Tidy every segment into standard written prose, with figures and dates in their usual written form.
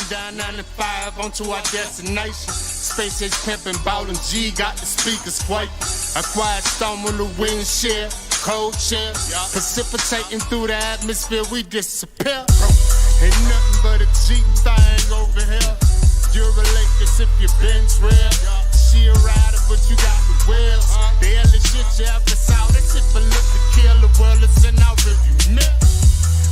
down 95 onto our destination. Space age pimpin', ballin' G, got the speakers quaking. A quiet storm on the windshield, cold chill. Precipitating through the atmosphere, we disappear. Ain't nothing but a Jeep thing over here. You relate this if you been real. She a rider, but you got the wheels. The hellest shit you ever saw. That shit for look to kill the world. It's in our review now.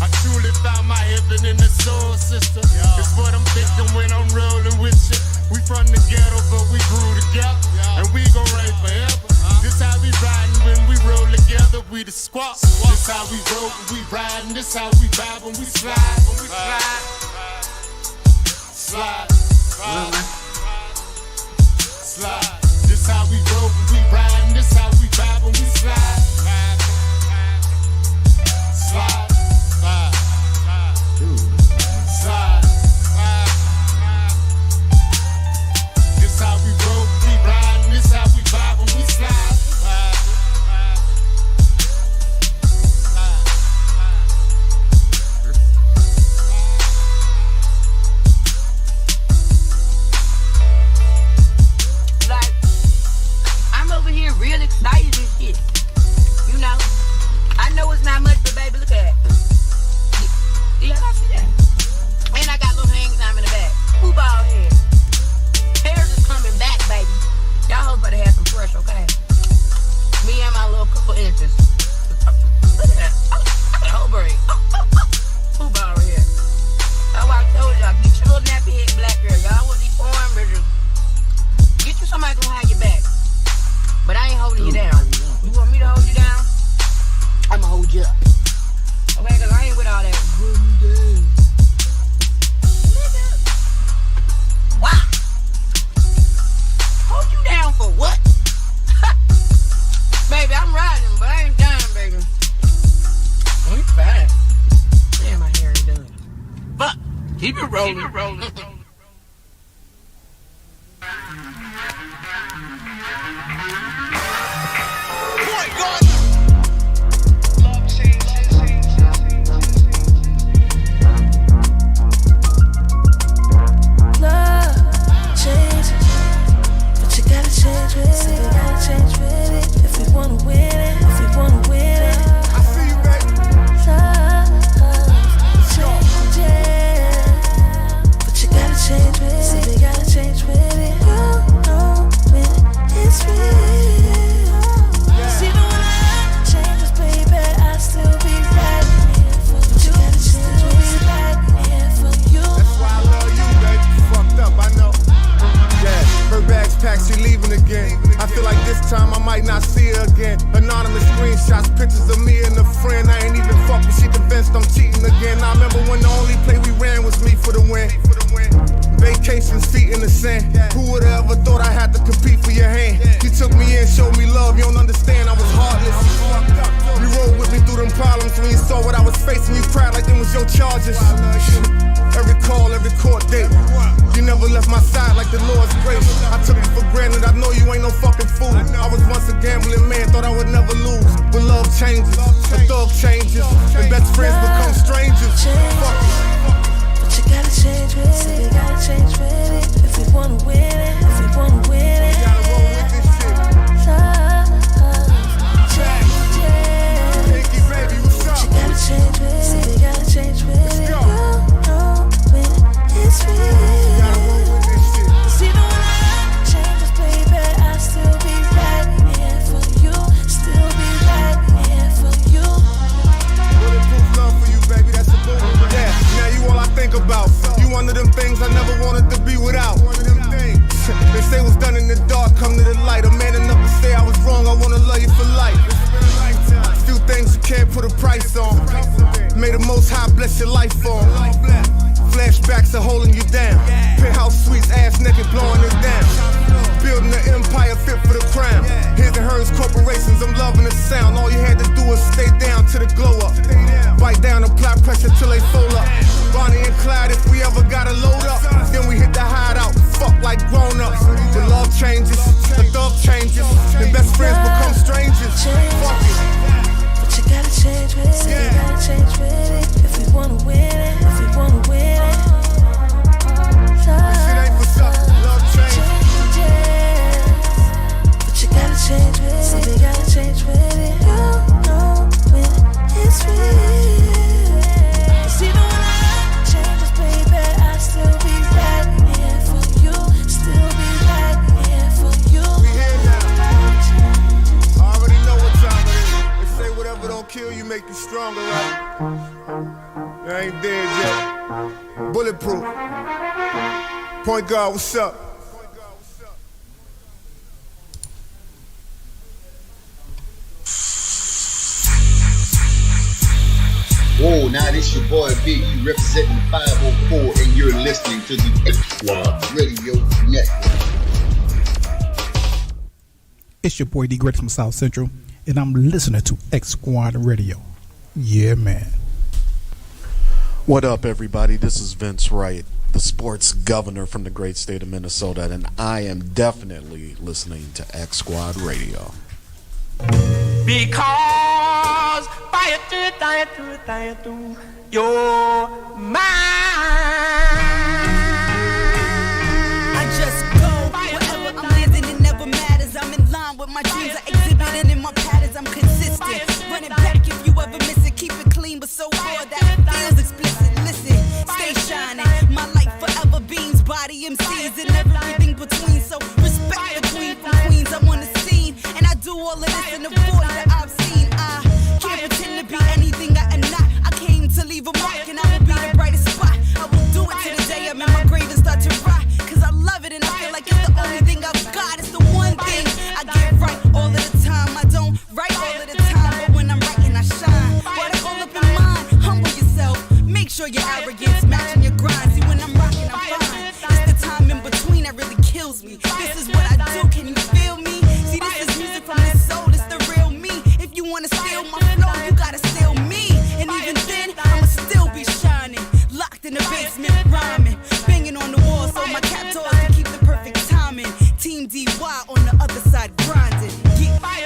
I truly found my heaven in the soul system. It's what I'm thinking when I'm rolling with you. We from the ghetto, but we grew together. And we gon' reign forever. This how we riding when we roll together. We the squad. This how we roll when we riding. This how we vibe when we slide. When we slide. Slide. Slide. This how we roll when we riding. This how we vibe when we slide. Slide. Slide. This how we roll when we riding. This how we vibe when we slide. Like, I'm over here real excited and shit. You know, I know it's not much, but baby, look at it. Yeah, I see that. And I got little hang time in the back. Who ball head? Hairs is coming back, baby. Y'all hoes better have some fresh, okay? Me and my little couple inches. Look at that. I got a whole braid. Who ball here? That's why I told y'all, get your little nappy head black girl. Y'all want these foreign bitches. Get you somebody who have your back. But I ain't holding you down. You want me to hold you down? I'ma hold you up. Okay, cause I ain't with all that. Wow. Hold you down for what? Baby, I'm riding, but I ain't done, baby. Oh, you fine. Damn, my hair ain't done. Fuck. Keep it rolling. Keep it rolling. sure you make you stronger, right? I ain't dead yet. Bulletproof. Point guard, what's up? Whoa, now this your boy Big E representing 504, and you're listening to the X Squad Radio Network. It's your boy D Great from South Central, and I'm listening to X Squad Radio. Yeah, man. What up, everybody? This is Vince Wright, the sports governor from the great state of Minnesota, and I am definitely listening to X Squad Radio. Because you're mine. I just go wherever I'm living, it never matters. I'm in line with my dreams, I exhibit it in my patterns. I'm consistent, running back if you ever miss it. Keep it clean, but so raw that it feels explicit. Listen, stay shining. My light forever beams, body MCs and everything between. So respect the queen from Queens. I'm on the scene, and I do all of this in the void that I've seen. I can't pretend to be anything I am not. I came to leave a mark, and I will be the brightest spot. I will do it to the day I'm in my grave and start to rock. Cause I love it and I feel like it's the only thing I've got. It's the one thing I get right all of the time. I don't write all of the time, but when I'm writing I shine. Why they all up in mine? Humble yourself. Make sure your arrogance matching your grind. See when I'm rocking I'm fine. It's the time in between that really kills me. This is what I do, can you feel me? See this is music from the soul, it's the real me. If you wanna steal my flow, you gotta steal me. And even then, I'ma still be shining. Locked in the basement, rhyming. Banging on the wall, so my cap toes to keep the perfect timing. Team DY on the other side grinding.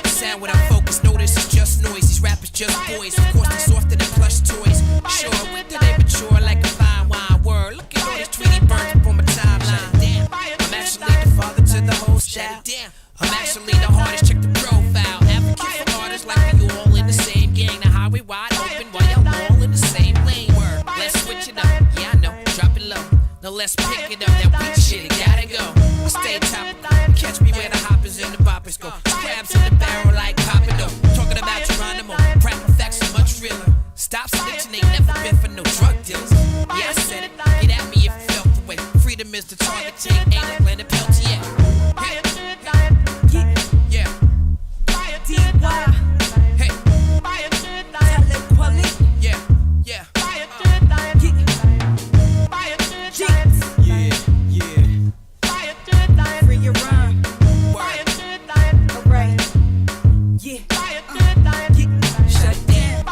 Sound without focus, no, this is just noise. These rappers just boys. Of course, they softer than plush toys. Sure, we do they mature like a fine wine word. Look at all this Tweety burnt up on my timeline. Damn, I'm actually the father to the whole style. Damn, I'm actually the hardest. Check the profile. Advocate for artists like we all in the same gang. The highway wide open while y'all all in the same lane. Word, let's switch it up. Yeah, I know, drop it low. Now let's pick it up. That weak shit, it gotta go. I stay topical. Catch me where the hoppers and the boppers go. Crabs in the barrel like Poppin'. Talking about Geronimo. Rapper facts are much realer. Stop snitching, ain't never been for no drug deals. Yeah, I said it. Get at me if you felt the way. Freedom is the target. Take aim, land a Peltier. Hey. Yeah. DY. Hey. Talent quality. Yeah. Yeah. Free your rhyme. Word. Alright. Yeah. Shut down.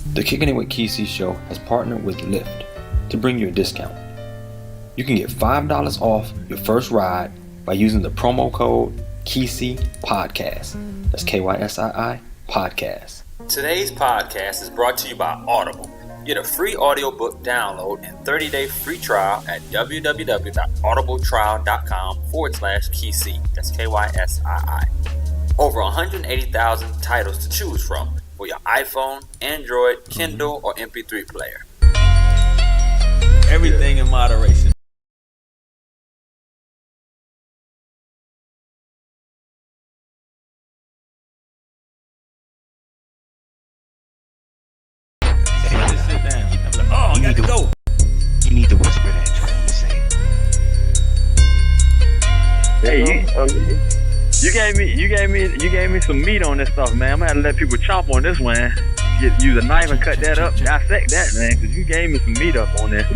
The Kicking It with Kesey show has partnered with Lyft to bring you a discount. You can get $5 off your first ride by using the promo code Kesey Podcast. That's KYSII Podcast. Today's podcast is brought to you by Audible. Get a free audiobook download and 30-day free trial at www.audibletrial.com/Kesey. That's KYSII. Over 180,000 titles to choose from for your iPhone, Android, Kindle, or MP3 player. Everything in moderation. Just sit down. I'm like, oh, I got to go. You need to whisper that to say. Hey, you gave me some meat on this stuff, man. I'm gonna have to let people chomp on this one. Use a knife and cut that up, dissect that, man, because you gave me some meat up on there.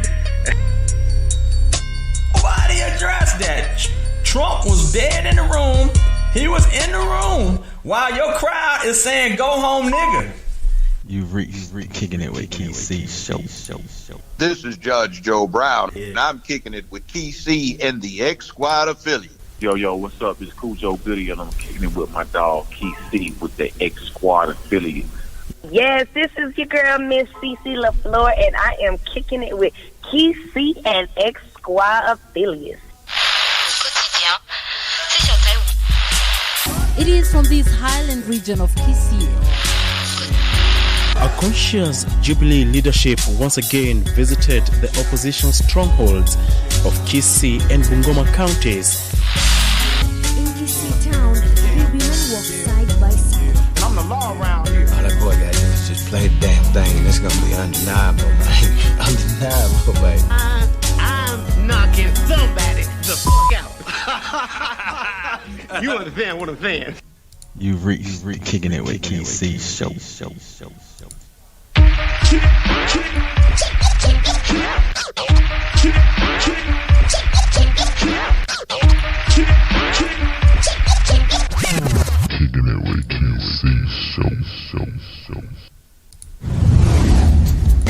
Nobody addressed that. Trump was dead in the room. He was in the room while your crowd is saying, "Go home, nigga." You Kicking It with KC show. This is Judge Joe Brown, and I'm kicking it with KC and the X Squad affiliate. Yo, what's up? It's Cool Joe Goody, and I'm kicking it with my dog KC with the X Squad affiliate. Yes, this is your girl, Miss Cece LaFleur, and I am kicking it with Key and X Squad affiliates. It is from this highland region of Kisi. A conscious Jubilee leadership once again visited the opposition strongholds of Kisii and Bungoma counties. In Kisii town, the women walk side by side. I'm the law around here. All that boy got to do is just play the damn thing, and it's gonna be undeniable, man. Undeniable, baby. I'm knocking somebody the fuck out. You understand what I'm saying? You kicking it with KC show. Kicking it with KC show.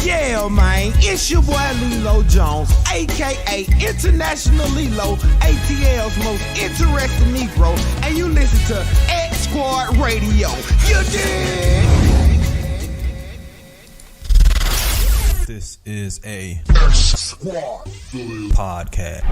Yeah, man, it's your boy Lilo Jones, aka International Lilo, ATL's most interesting Negro, and you listen to X Squad Radio. You dig? This is a X Squad podcast.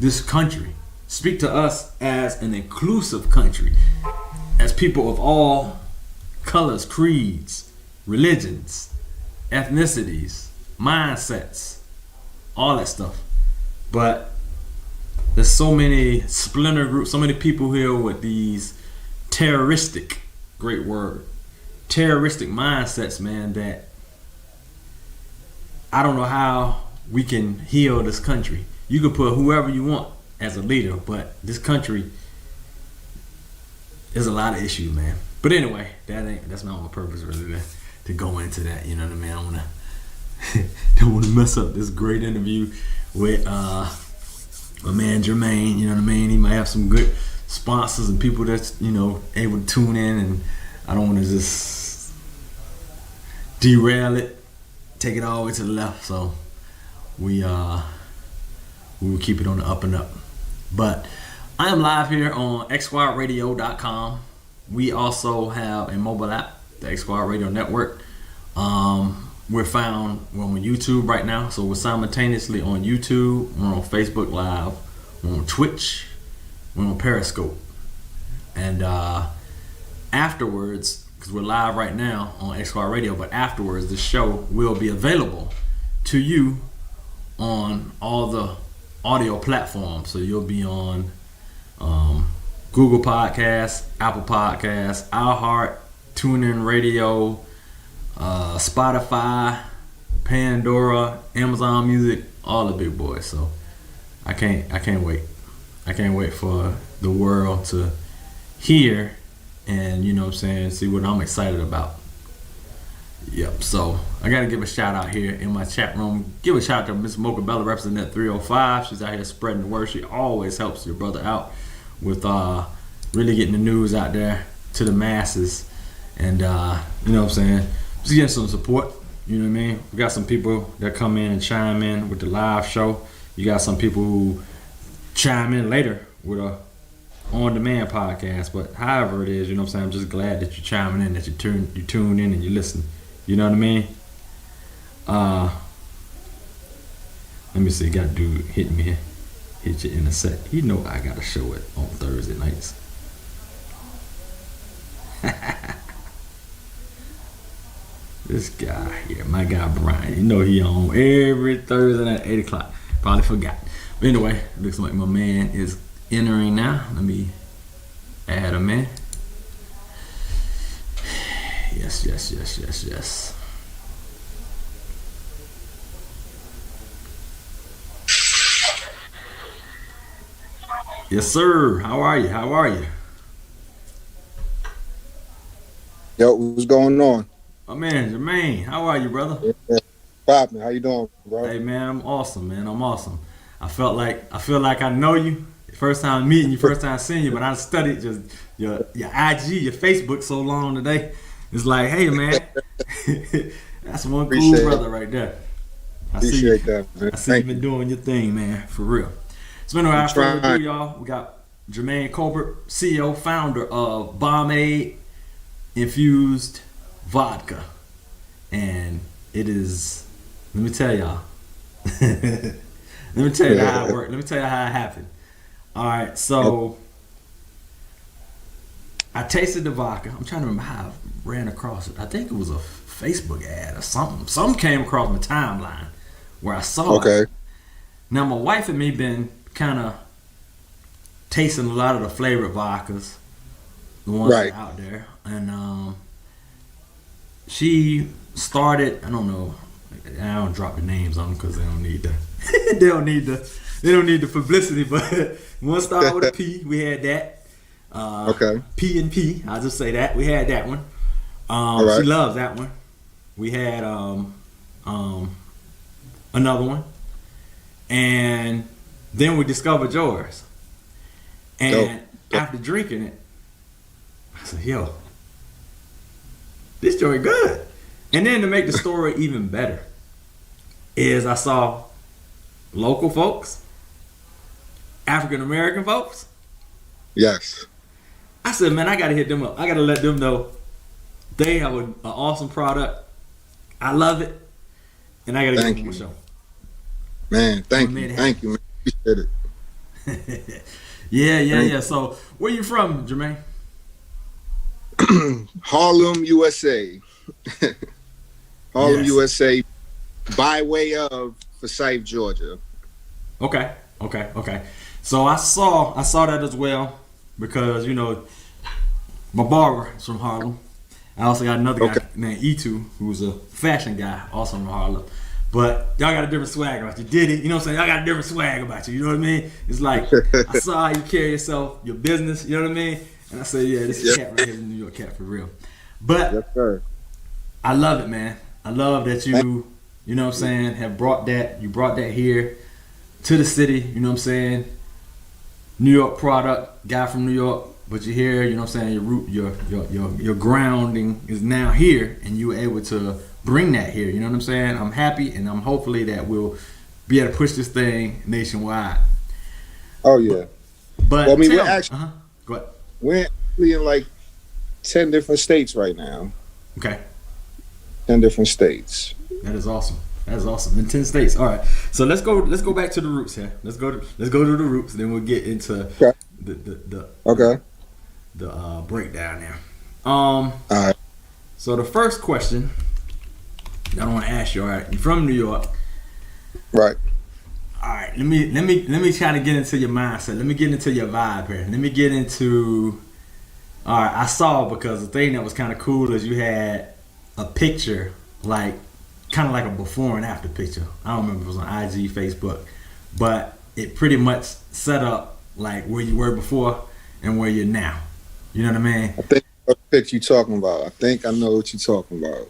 this country. Speak to us as an inclusive country, as people of all colors, creeds, religions, ethnicities, mindsets, all that stuff. But there's so many splinter groups, so many people here with these terroristic, great word, terroristic mindsets, man, that I don't know how we can heal this country. You can put whoever you want as a leader, but this country is a lot of issues, man. But anyway, that's not my purpose really to go into that. You know what I mean? I don't want to mess up this great interview with my man Jermaine. You know what I mean? He might have some good sponsors and people that's, you know, able to tune in, and I don't want to just derail it, take it all the way to the left. So we will keep it on the up and up. But I am live here on xsquadradio.com. We also have a mobile app, the X Squad Radio Network. We're on YouTube right now, so we're simultaneously on YouTube, we're on Facebook Live, we're on Twitch, we're on Periscope. And afterwards, because we're live right now on X Squad Radio, but afterwards the show will be available to you on all the audio platforms. So you'll be on Google Podcasts, Apple Podcasts, iHeart, TuneIn Radio, Spotify, Pandora, Amazon Music, all the big boys. So I can't wait. I can't wait for the world to hear and, you know what I'm saying, see what I'm excited about. Yep, so I gotta give a shout out here in my chat room. Give a shout out to Miss Mocha Bella representing that 305. She's out here spreading the word. She always helps your brother out with really getting the news out there to the masses. And you know what I'm saying, just getting some support. You know what I mean? We got some people that come in and chime in with the live show. You got some people who chime in later with a on-demand podcast. But however it is, you know what I'm saying, I'm just glad that you're chiming in, that you tune in and you listen. You know what I mean? Let me see. Got a dude hitting me here. Hit you in a sec. You know I got to show it on Thursday nights. This guy here, my guy Brian. You know he on every Thursday night at 8 o'clock. Probably forgot. But anyway, looks like my man is entering now. Let me add him in. Yes. Yes, sir. How are you? Yo, what's going on? My man, Jermaine. How are you, brother? Yeah. Poppin', how you doing, bro? Hey, man, I'm awesome, man. I'm awesome. I feel like I know you. First time meeting you, first time seeing you, but I studied just your IG, your Facebook so long today. It's like, hey, man, that's one cool brother right there. Appreciate that, man. I see you been doing your thing, man, for real. So anyway, without further ado, y'all, we got Jermaine Colbert, CEO, founder of Bomade Infused Vodka. And it is, let me tell y'all. Let me tell you how it worked. Let me tell you how it happened. All right, so I tasted the vodka. I'm trying to remember how I ran across it. I think it was a Facebook ad or something. Something came across my timeline where I saw it. Now, my wife and me been kind of tasting a lot of the flavored vodkas, the ones that are out there. And she started, I don't know, I don't drop the names on them because they don't need the they don't need the publicity, but one started with a P. We had that. P&P. I'll just say that. We had that one. She loves that one. We had another one. And then we discovered yours. And after drinking it, I said, yo, this joint good. And then to make the story even better is I saw local folks, African American folks. Yes. I said, man, I gotta hit them up. I gotta let them know they have an awesome product. I love it, and I gotta give them a show. Man, thank you, man. Appreciate Yeah. So, where you from, Jermaine? Harlem, USA. Harlem, Yes. USA, by way of Forsyth, Georgia. Okay. So I saw that as well because my barber is from Harlem. I also got another guy named E2 who's a fashion guy, also from Harlem. But y'all got a different swag about you. Did it? You know what I'm saying? Y'all got a different swag about you. You know what I mean? It's like I saw how you carry yourself, your business. You know what I mean? And I said, yeah, this cat right here is a New York cat for real. But I love it, man. I love that you know what I'm saying, have brought that. You brought that here to the city. You know what I'm saying? New York product, guy from New York. But you're here, you know what I'm saying, your root, your grounding is now here, and you were able to bring that here, you know what I'm saying? I'm happy, and I'm hopefully that we'll be able to push this thing nationwide. Oh, yeah. But well, I mean, we're actually, go ahead. We're actually in like 10 different states right now. Okay. 10 different states. That is awesome. In 10 states. All right. So let's go back to the roots here. Let's go to the roots, then we'll get into the breakdown there. All right. So the first question I want to ask you, all right, you're from New York. Right. All right, let me try to get into your mindset. Let me get into your vibe here. Let me get into all right, I saw because the thing that was kind of cool is you had a picture like kind of like a before and after picture. I don't remember if it was on IG, Facebook, but it pretty much set up like where you were before and where you're now. You know what I mean? I think what picture you talking about. I think I know what you're talking about.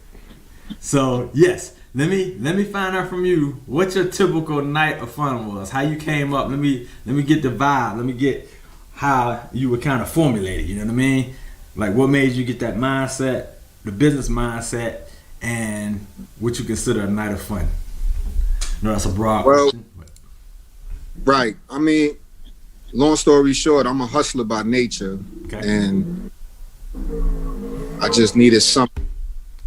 So yes, let me find out from you what your typical night of fun was. How you came up. Let me get the vibe. Let me get how you were kind of formulated. You know what I mean? Like what made you get that mindset, the business mindset, and what you consider a night of fun. No, that's a broad question. Right. I mean, long story short, I'm a hustler by nature, and I just needed something.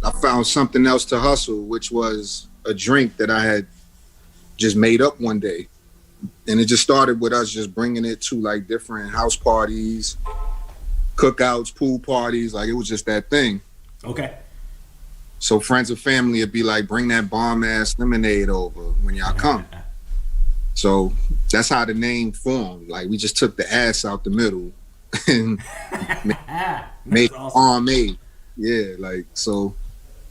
I found something else to hustle, which was a drink that I had just made up one day. And it just started with us just bringing it to like different house parties, cookouts, pool parties. Like it was just that thing. Okay. So friends and family would be like, bring that bomb ass lemonade over when y'all come. So that's how the name formed. Like we just took the ass out the middle and made Bomade. Yeah, like so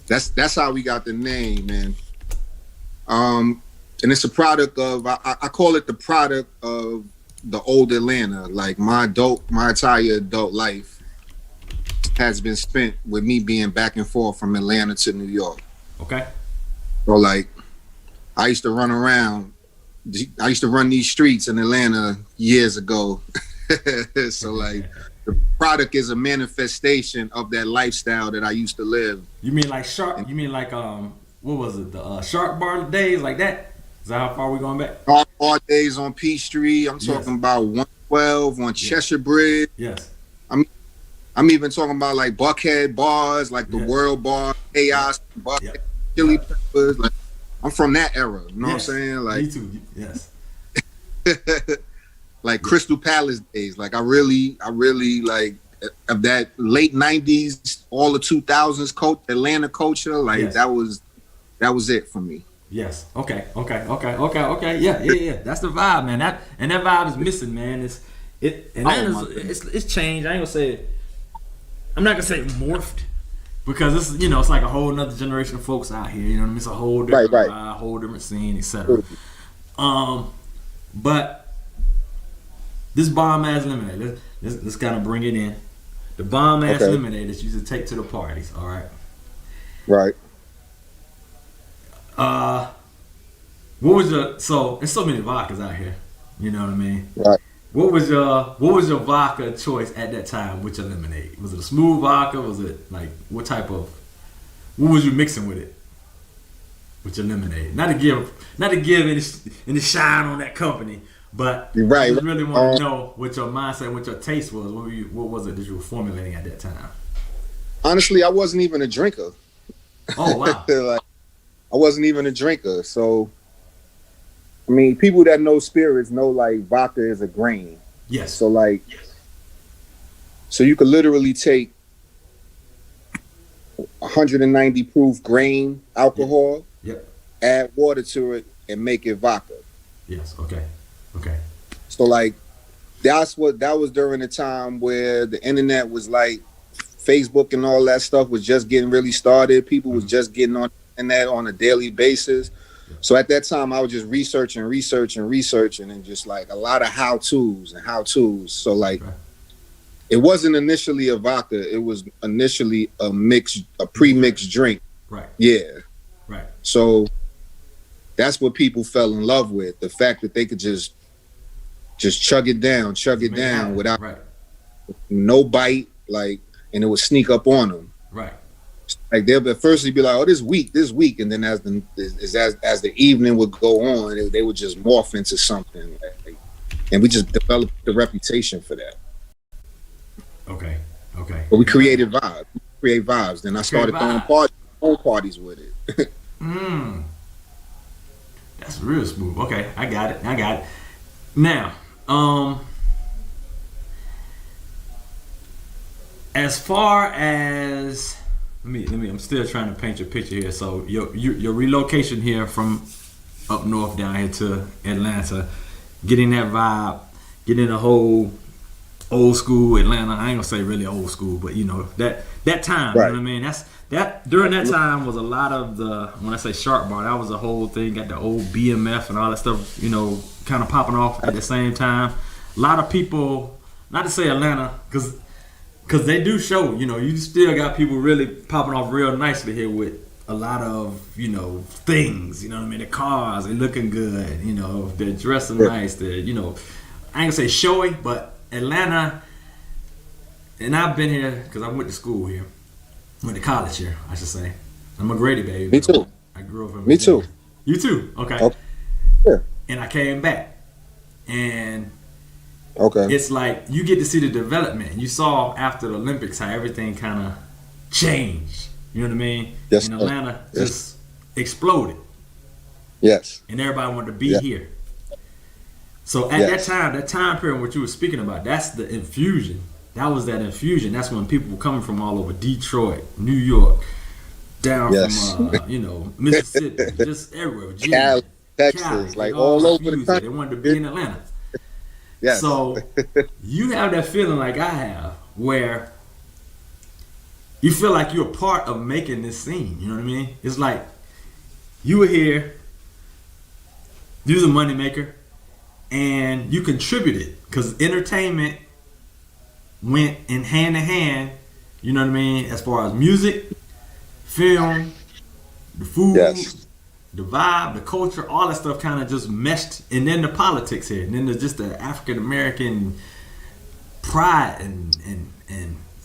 that's how we got the name, man. And it's a product of I call it the product of the old Atlanta. Like my entire adult life has been spent with me being back and forth from Atlanta to New York. Okay. So like I used to run around. I used to run these streets in Atlanta years ago. So like the product is a manifestation of that lifestyle that I used to live. You mean like shark? You mean like what was it? The Shark Bar days like that? Is that how far we going back? Shark Bar days on Peachtree. I'm talking about 112 on Cheshire Bridge. Yes. I'm even talking about like Buckhead bars, like the World Bar, Chaos, Buckhead, Chili Peppers. Like I'm from that era. You know what I'm saying? Like me too. Yes. Like Crystal Palace days. Like I really like of that late 90s, all the 2000s Atlanta culture. Like that was it for me. Yes. Okay. Yeah. That's the vibe, man. That vibe is missing, man. It's changed. I ain't gonna say. I'm not gonna say morphed because it's like a whole nother generation of folks out here. You know what I mean? It's a whole different vibe, whole different scene, etc. But this bomb ass lemonade, let's kind of bring it in. The bomb ass lemonade that you used to take to the parties. All right. Right. What was your there's so many vodkas out here, you know what I mean? Right. What was your vodka choice at that time with your lemonade? Was it a smooth vodka? Was it like what was you mixing with it? With your lemonade? Not to give any shine on that company, but I just really want to know what your mindset, what your taste was. What was it that you were formulating at that time? Honestly, I wasn't even a drinker. Oh wow. Like, I wasn't even a drinker, so I mean, people that know spirits know like vodka is a grain. Yes. So like, so you could literally take 190 proof grain alcohol, Yep. add water to it, and make it vodka. Yes. Okay. Okay. So like, that was during the time where the internet was like, Facebook and all that stuff was just getting really started. People was just getting on the internet on a daily basis. So at that time, I was just researching, and just like a lot of how-tos. So like, it wasn't initially a vodka. It was initially a pre-mixed drink. Right. Yeah. Right. So that's what people fell in love with. The fact that they could just chug it down without no bite, like, and it would sneak up on them. Right. Like they'll at first be like, "Oh, this week," and then as the evening would go on, they would just morph into something, and we just developed the reputation for that. Okay. But we created vibes. Then I started throwing parties with it. That's real smooth. Okay, I got it. Now, as far as let me. I'm still trying to paint your picture here. So your relocation here from up north down here to Atlanta, getting that vibe, getting the whole old school Atlanta. I ain't gonna say really old school, but you know that time. Right. You know what I mean? That during that time was a lot of the, when I say Sharp Bar, that was the whole thing. Got the old BMF and all that stuff. You know, kind of popping off at the same time. A lot of people, not to say Atlanta, because they do show, you know, you still got people really popping off real nicely here with a lot of, you know, things, you know what I mean? The cars, they're looking good, you know, they're dressing nice, they're, you know, I ain't gonna say showy, but Atlanta, and I've been here because I went to school here, went to college here, I should say. I'm a Grady baby. Me too. I grew up in Me too. You too? Okay. Yeah. And I came back, and okay, it's like you get to see the development. You saw after the Olympics how everything kind of changed. You know what I mean? Yes. And Atlanta just exploded. Yes. And everybody wanted to be here. So at that time period what you were speaking about, that's the infusion. That was that infusion. That's when people were coming from all over Detroit, New York, down from you know, Mississippi, just everywhere. Virginia, Texas, like all over the country. They wanted to be in Atlanta. Yes. So you have that feeling like I have, where you feel like you're a part of making this scene. You know what I mean? It's like you were here, you're the money maker, and you contributed because entertainment went in hand. You know what I mean? As far as music, film, the food. The vibe, the culture, all that stuff kind of just meshed, and then the politics here, and then there's just the African American pride and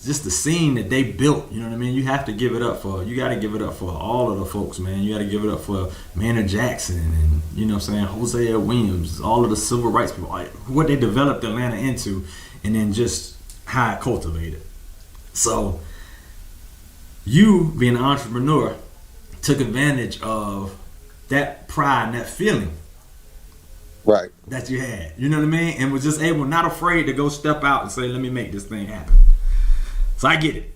just the scene that they built. You know what I mean? You have to give it up for. You got to give it up for all of the folks, man. You got to give it up for Maynard Jackson and you know what I'm saying, Hosea Williams, all of the civil rights people, what they developed Atlanta into, and then just how it cultivated. So you being an entrepreneur took advantage of that pride and that feeling that you had, you know what I mean, and was just able, not afraid to go step out and say, let me make this thing happen. So I get it.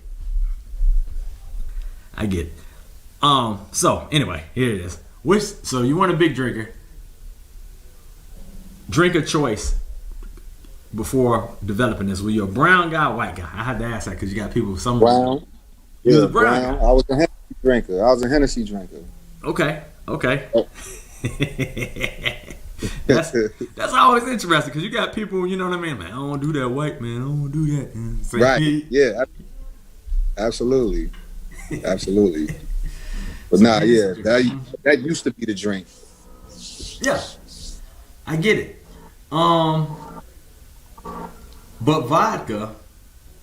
So anyway, here it is. So you weren't a big drinker. Drink of choice before developing this. Were you a brown guy or white guy? I had to ask that because you got people, some brown. You was a brown guy. I was a Hennessy drinker. Okay. That's always interesting because you got people, you know what I mean? Man, I don't do that white, man. I don't do that. Say, right. Yeah. Absolutely. But nah, yeah, that used to be the drink. Yeah, I get it. But vodka,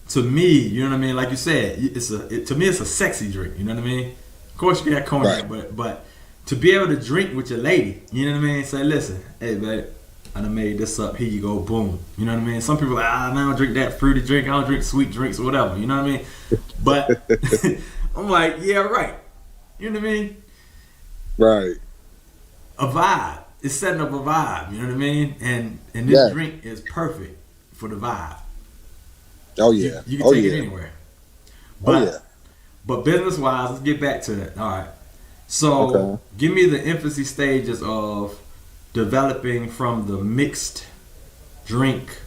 to me, you know what I mean? Like you said, to me it's a sexy drink. You know what I mean? Of course you got cognac, but to be able to drink with your lady, you know what I mean? Say, listen, hey, babe, I done made this up. Here you go, boom. You know what I mean? Some people are like, I don't drink that fruity drink. I don't drink sweet drinks or whatever. You know what I mean? But I'm like, yeah, right. You know what I mean? Right. A vibe. it's setting up a vibe. You know what I mean? And this drink is perfect for the vibe. Oh yeah, you can take it anywhere. But business wise, let's get back to that. All right. So give me the infancy stages of developing from the mixed drink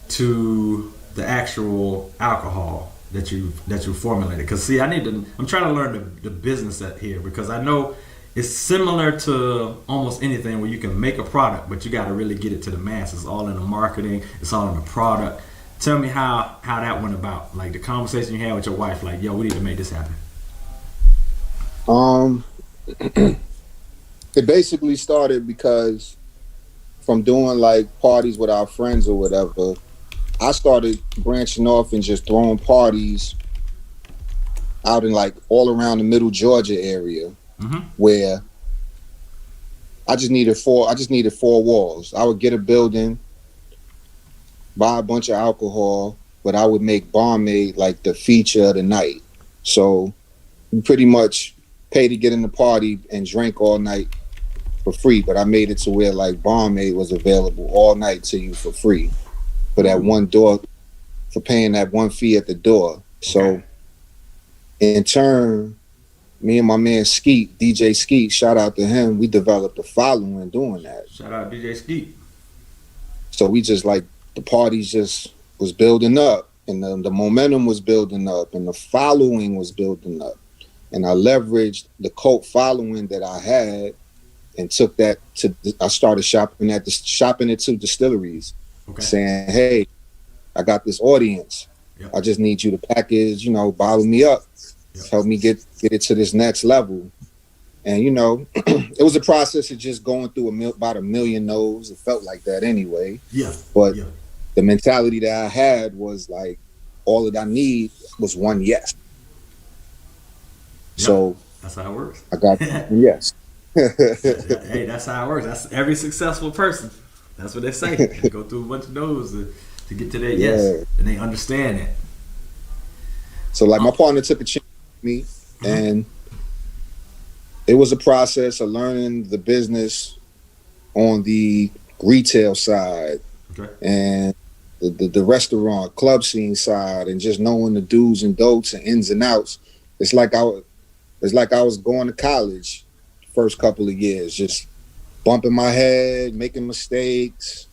to the actual alcohol that you formulated. Because see, I'm trying to learn the business here, because I know it's similar to almost anything where you can make a product, but you got to really get it to the masses. It's all in the marketing. It's all in the product. Tell me how that went about. Like the conversation you had with your wife, like, yo, we need to make this happen. It basically started because from doing like parties with our friends or whatever, I started branching off and just throwing parties out in like all around the middle Georgia area, where I just needed four walls. I would get a building, buy a bunch of alcohol, but I would make Bomade like the feature of the night. So you pretty much pay to get in the party and drink all night for free, but I made it to where like Bomade was available all night to you for free for that one door, for paying that one fee at the door. So in turn, me and my man Skeet, DJ Skeet, shout out to him, we developed a following doing that. Shout out DJ Skeet. So we just like, the parties just was building up, and the momentum was building up, and the following was building up. And I leveraged the cult following that I had and took that to, I started shopping it to distilleries, saying, hey, I got this audience. I just need you to package, bottle me up, help me get it to this next level. And, it was a process of just going through about 1 million no's. It felt like that anyway. But the mentality that I had was like, all that I need was one yes. So that's how it works. I got yes. Hey, that's how it works. That's every successful person. That's what they say. They go through a bunch of no's to get to that yes, and they understand it. So like my partner took a chance with me, and it was a process of learning the business on the retail side and the restaurant club scene side, and just knowing the do's and don'ts and ins and outs. It's like I was going to college first couple of years, just bumping my head, making mistakes,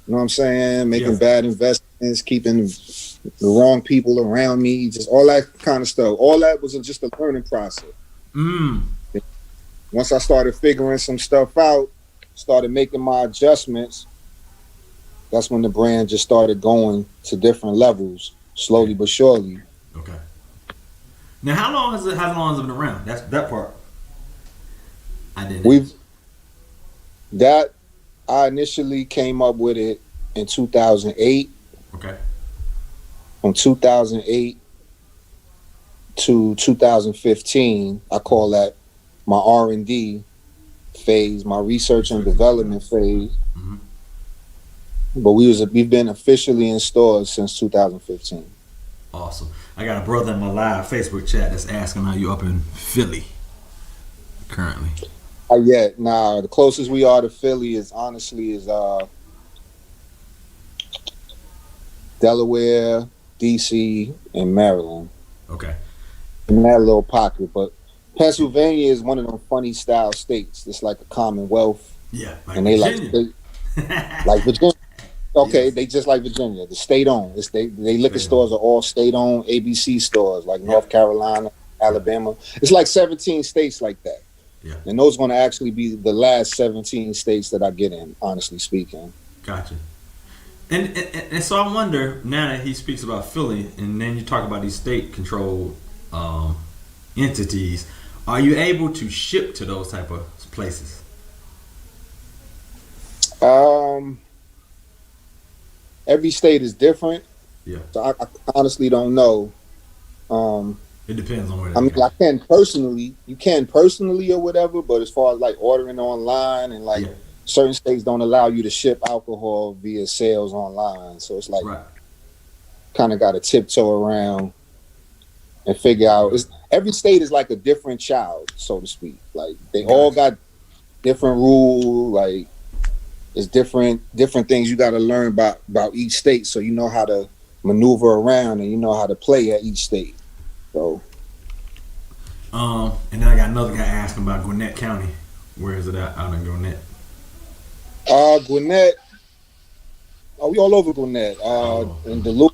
you know what I'm saying, making bad investments, keeping the wrong people around me, just all that kind of stuff. All that was just a learning process. Once I started figuring some stuff out, started making my adjustments, that's when the brand just started going to different levels, slowly but surely. Okay. Now, how long has it been around? That's that part. I initially came up with it in 2008. Okay. From 2008 to 2015, I call that my R&D phase, my research and development phase. But we've been officially in stores since 2015. Awesome. I got a brother in my live Facebook chat that's asking how you up in Philly currently. The closest we are to Philly is Delaware, DC, and Maryland. Okay. In that little pocket, but Pennsylvania is one of them funny style states. It's like a Commonwealth. Yeah, like and Virginia. Like Virginia. Okay, yes. They just like Virginia. The state-owned. They liquor stores are all state-owned ABC stores, like North Carolina, Alabama. It's like 17 states like that. Yeah. And those are going to actually be the last 17 states that I get in, honestly speaking. Gotcha. And so I wonder, now that he speaks about Philly, and then you talk about these state-controlled entities, are you able to ship to those type of places? Every state is different. Yeah. So I honestly don't know. It depends on where. You can personally or whatever, but as far as like ordering online and like certain states don't allow you to ship alcohol via sales online. So it's like kind of got to tiptoe around and figure out. Every state is like a different child, so to speak. Like they all got different rule. Like it's different things you got to learn about each state, so you know how to maneuver around and you know how to play at each state. So. And then I got another guy asking about Gwinnett County. Where is it at out in Gwinnett? Gwinnett. Oh, we all over Gwinnett. In Duluth,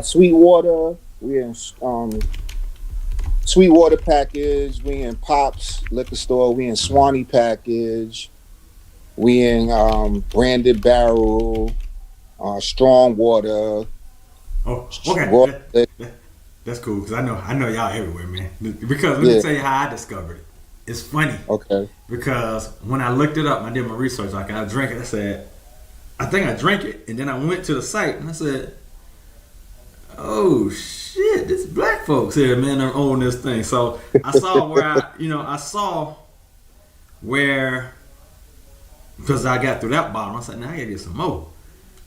Sweetwater. We in Sweetwater package. We in Pops liquor store. We in Swanee package. We in Branded Barrel. Strong Water. Oh, okay. That's cool because I know y'all everywhere, man. Because let me tell you how I discovered it. It's funny. Okay. Because when I looked it up, I did my research. Like I drank it. I said, I think I drank it, and then I went to the site and I said, "Oh shit, this black folks here, man, are on this thing." So I saw where because I got through that bottle. I said, "Now I gotta get some more."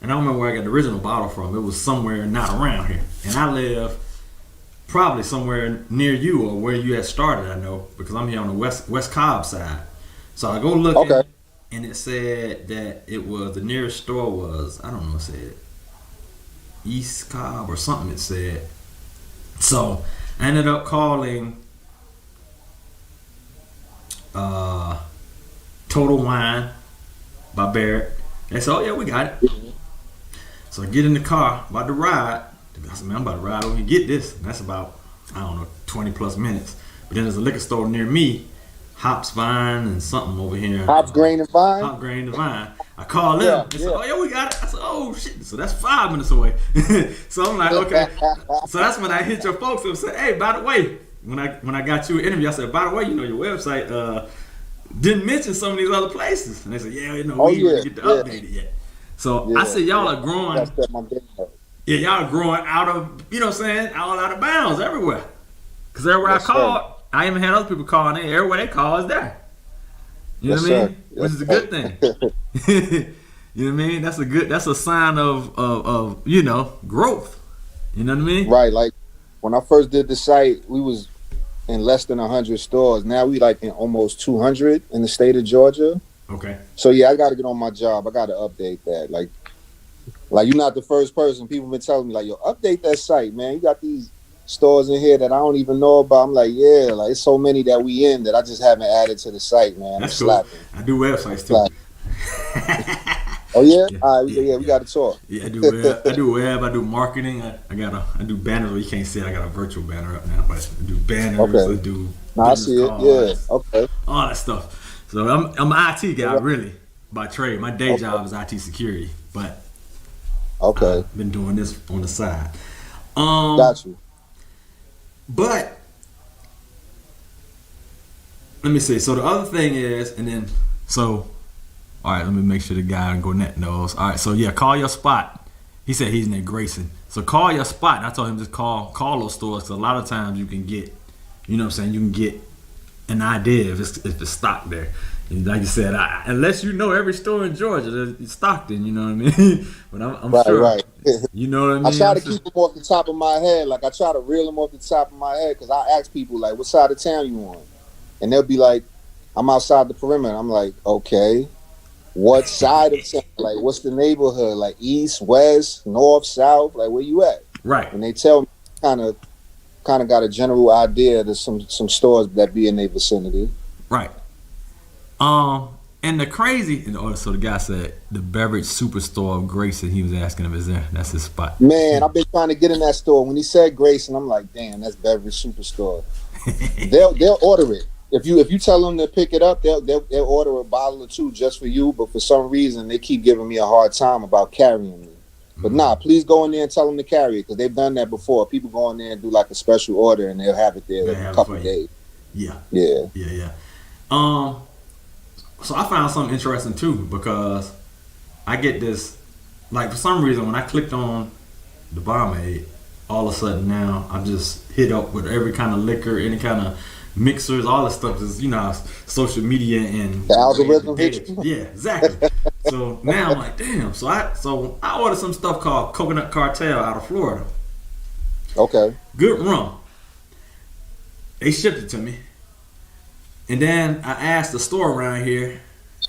And I don't remember where I got the original bottle from. It was somewhere not around here, and I live probably somewhere near you or where you had started. I know because I'm here on the West Cobb side. So I go looking, and it said that it was the nearest store was, I don't know, it said East Cobb or something. It said. So I ended up calling Total Wine by Barrett. They said, "Oh yeah, we got it." So I get in the car, about to ride. I said, "Man, I'm about to ride over and get this." And that's about, I don't know, 20 plus minutes. But then there's a liquor store near me, Hops, Vine, and something over here. Hops, Grain, and Vine? Hop, Grain, and Vine. I called them. They said, "Oh, yeah, we got it." I said, "Oh, shit." So that's 5 minutes away. So I'm like, okay. So that's when I hit your folks and said, "Hey, by the way," when I got you an interview, I said, "By the way, you know, your website didn't mention some of these other places." And they said, "Yeah, you know, we didn't get to update it yet." So I said, y'all are growing. Yeah, y'all are growing out of, you know what I'm saying, all out of bounds everywhere. Because everywhere I called, I even had other people calling in. Everywhere they call is there. You know what I mean? Which is a good thing. You know what I mean? That's a sign of you know, growth. You know what I mean? Right. Like when I first did the site, we was in less than 100 stores. Now we like in almost 200 in the state of Georgia. Okay. So yeah, I got to get on my job. I got to update that. Like you're not the first person. People been telling me like, "Yo, update that site, man. You got these stores in here that I don't even know about." I'm like, yeah, like it's so many that we in that I just haven't added to the site, man. That's cool. I do websites too. Oh yeah? All right, yeah, we got to talk. Yeah, I do web. I do marketing. I do banners. Well, you can't see it. I got a virtual banner up now, but I do banners. Okay. I do. I see it. Yeah. Okay. All that stuff. So I'm an IT guy, really, by trade. My day job is IT security, but I've been doing this on the side. Got you. But let me see. So the other thing is, and then all right, let me make sure the guy in Gwinnett knows. All right, so yeah, call your spot. He said he's in Grayson. So call your spot. And I told him just call those stores because a lot of times you can get, you know what I'm saying, you can get an idea if it's stocked there. And like you said, unless you know every store in Georgia, it's stocked in, you know what I mean? But I'm sure. Right. You know what I mean? I try to keep them off the top of my head. Like I try to reel them off the top of my head because I ask people like, "What side of town you on?" And they'll be like, "I'm outside the perimeter." I'm like, "Okay, what side of town? Like, what's the neighborhood? Like east, west, north, south? Like, where you at?" Right. And they tell me kind of got a general idea. There's some stores that be in their vicinity. Right. And the crazy, so the guy said the beverage superstore of Grayson. He was asking if it's there. That's his spot. Man, I've been trying to get in that store. When he said Grayson, I'm like, damn, that's beverage superstore. They'll order it. If you tell them to pick it up, they'll order a bottle or two just for you. But for some reason, they keep giving me a hard time about carrying me. But nah, please go in there and tell them to carry it because they've done that before. People go in there and do like a special order and they'll have it there in a couple of days. Yeah. Yeah. So I found something interesting too because I get this, like for some reason when I clicked on the Bomade, all of a sudden now I'm just hit up with every kind of liquor, any kind of mixers, all this stuff is, you know, social media and the algorithm hit you. Yeah, exactly. So now I'm like, damn. So I ordered some stuff called Coconut Cartel out of Florida. Okay. Good rum. They shipped it to me. And then I asked the store around here,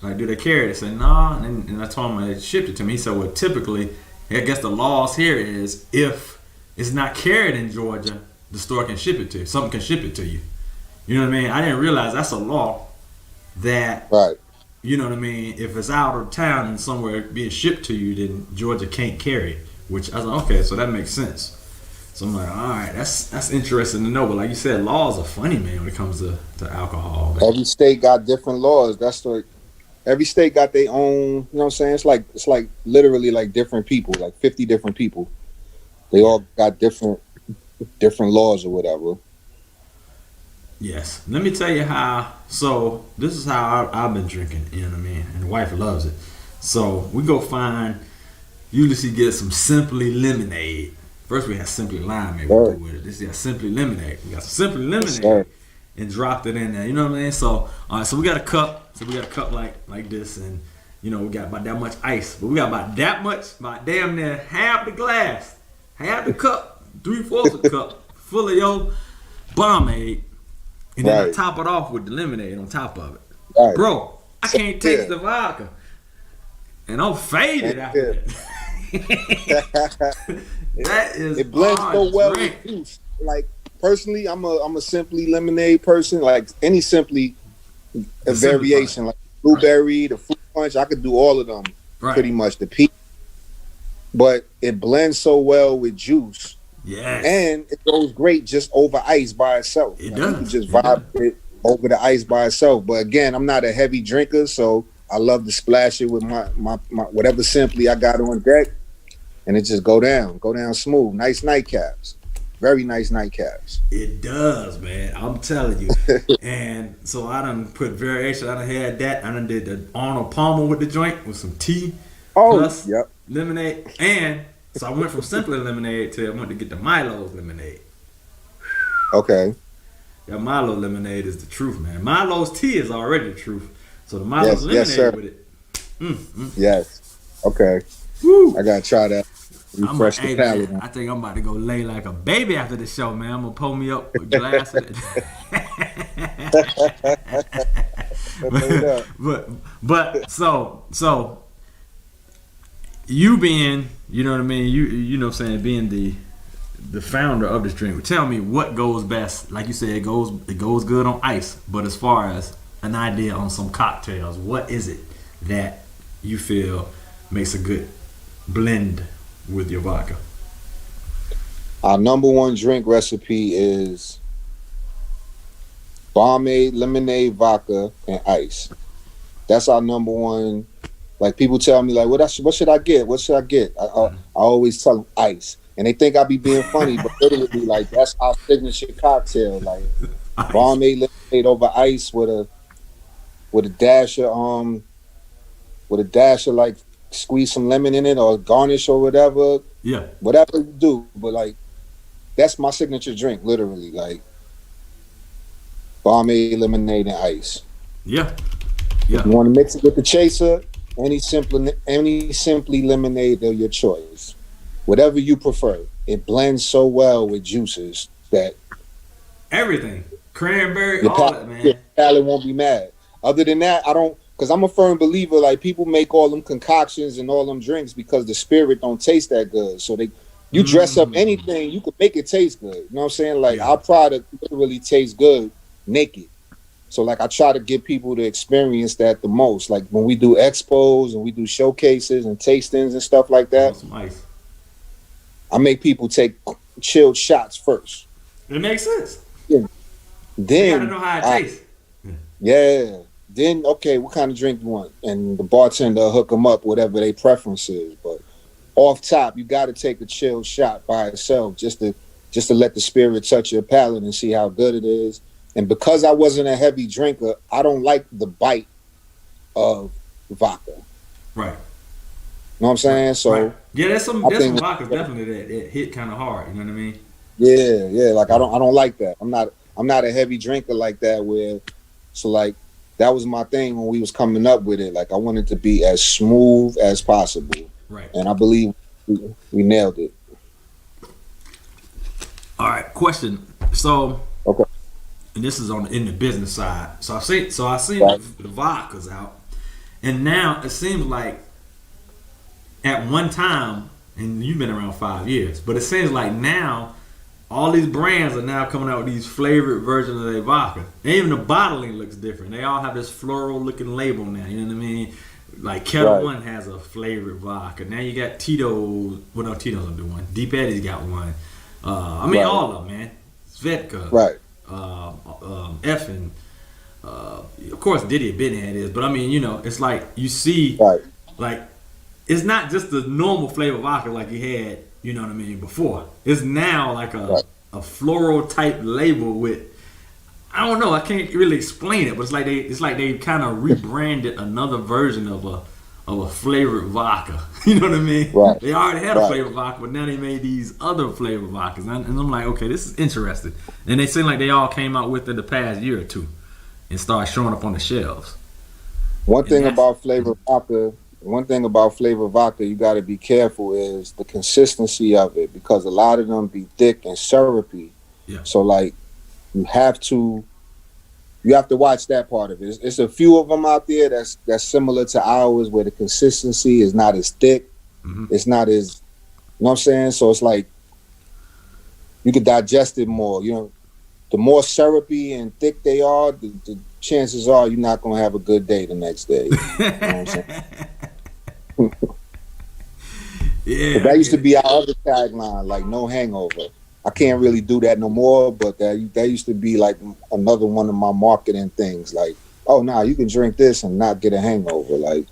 like, do they carry it? They said, no. And I told him they shipped it to me. He said, well, typically, I guess the laws here is if it's not carried in Georgia, the store can ship it to you. Something can ship it to you. You know what I mean? I didn't realize that's a law that, you know what I mean, if it's out of town and somewhere being shipped to you, then Georgia can't carry it. Which I was like, okay, so that makes sense. So I'm like, all right, that's interesting to know. But like you said, laws are funny, man, when it comes to alcohol. Man. Every state got different laws. Every state got their own, you know what I'm saying? It's like literally like different people, like 50 different people. They all got different laws or whatever. Yes. Let me tell you how. So this is how I've been drinking, you know what I mean? And the wife loves it. So we go find, usually get some Simply Lemonade. First we had Simply Limeade with it. This is Simply Lemonade. We got some Simply Lemonade and dropped it in there. You know what I mean? So all right, so we got a cup. So we got a cup like this, and you know we got about that much ice. But we got about that much, about damn near half the glass, half the cup, 3/4 of the cup full of your Bomade, and then I top it off with the lemonade on top of it. Bro, I can't taste the vodka, and I'm faded after that. That is it blends so well with juice. Like personally, I'm a Simply Lemonade person. Like any Simply variation, like blueberry, the fruit punch, I could do all of them pretty much. The peach, but it blends so well with juice. Yes, and it goes great just over ice by itself. It like, does. You can just vibe it over the ice by itself. But again, I'm not a heavy drinker, so I love to splash it with my whatever Simply I got on deck. And it just go down smooth. Nice nightcaps. Very nice nightcaps. It does, man. I'm telling you. And so I done put variation. I done had that. I done did the Arnold Palmer with the joint with some tea. Plus lemonade. And so I went from Simply Lemonade to I went to get the Milo's Lemonade. Okay. That Milo Lemonade is the truth, man. Milo's tea is already the truth. So the Milo's Lemonade with it. Yes. Okay. Woo. I gotta try that. Refresh the palate. I think I'm about to go lay like a baby after the show, man. I'm gonna pull me up with a glass of it. but so you being, you know what I mean, you know what I'm saying, being the founder of this drink, tell me what goes best. Like you said, it goes good on ice, but as far as an idea on some cocktails, what is it that you feel makes a good blend with your vodka? Our number one drink recipe is Bomade lemonade vodka and ice. That's our number one. Like people tell me, like, what should I get? What should I get? I always tell them ice, and they think I be being funny, but literally, like, that's our signature cocktail. Like Bomade lemonade over ice with a dash of like squeeze some lemon in it or garnish or whatever. Yeah. Whatever you do, but like that's my signature drink, literally. Like Bomade lemonade and ice. Yeah. Yeah. If you want to mix it with the chaser, any simply lemonade, they're your choice. Whatever you prefer. It blends so well with juices that everything. Cranberry, all that, man. Your palate won't be mad. Other than that, I don't, because I'm a firm believer, like people make all them concoctions and all them drinks because the spirit don't taste that good. So you dress up anything, you could make it taste good. You know what I'm saying? Like our product literally tastes good naked. So like I try to get people to experience that the most. Like when we do expos and we do showcases and tastings and stuff like that, I make people take chilled shots first. It makes sense. Yeah. Then you gotta know how it tastes. Yeah. Then, okay, what kind of drink you want? And the bartender will hook them up, whatever their preference is. But off top, you got to take a chilled shot by itself just to let the spirit touch your palate and see how good it is. And because I wasn't a heavy drinker, I don't like the bite of vodka. Right. You know what I'm saying? So yeah, there's some vodkas definitely that hit kind of hard. You know what I mean? Yeah. Like I don't like that. I'm not a heavy drinker like that. So like. That was my thing when we was coming up with it. Like I wanted to be as smooth as possible. Right. And I believe we nailed it. All right, question. So okay. and this is in the business side. So I seen the vodkas out, and now it seems like at one time, and you've been around 5 years, but it seems like now all these brands are now coming out with these flavored versions of their vodka. And even the bottling looks different. They all have this floral looking label now. You know what I mean? Like Kettle One has a flavored vodka. Now you got Tito's. Well, no, Tito's don't do one. Deep Eddy's got one. I mean, all of them, man. Svedka. Right. Effing. Of course, Diddy had been had his, but I mean, you know, it's like you see, like it's not just the normal flavor vodka like you had. You know what I mean? Before it's now like a floral type label with, I don't know, I can't really explain it, but it's like they kind of rebranded another version of a flavored vodka. You know what I mean? Right. They already had a flavored vodka, but now they made these other flavored vodkas, and I'm like, okay, this is interesting. And they seem like they all came out with it the past year or two, and started showing up on the shelves. One thing about flavored vodka, you got to be careful is the consistency of it, because a lot of them be thick and syrupy. Yeah. So like you have to watch that part of it. It's a few of them out there that's similar to ours, where the consistency is not as thick. Mm-hmm. It's not as, you know what I'm saying? So it's like you could digest it more. You know, the more syrupy and thick they are, the chances are you're not gonna have a good day the next day. You know what I'm saying? Yeah, that used to be our other tagline, like no hangover. I can't really do that no more, but that used to be like another one of my marketing things. Like, oh, nah, you can drink this and not get a hangover. Like,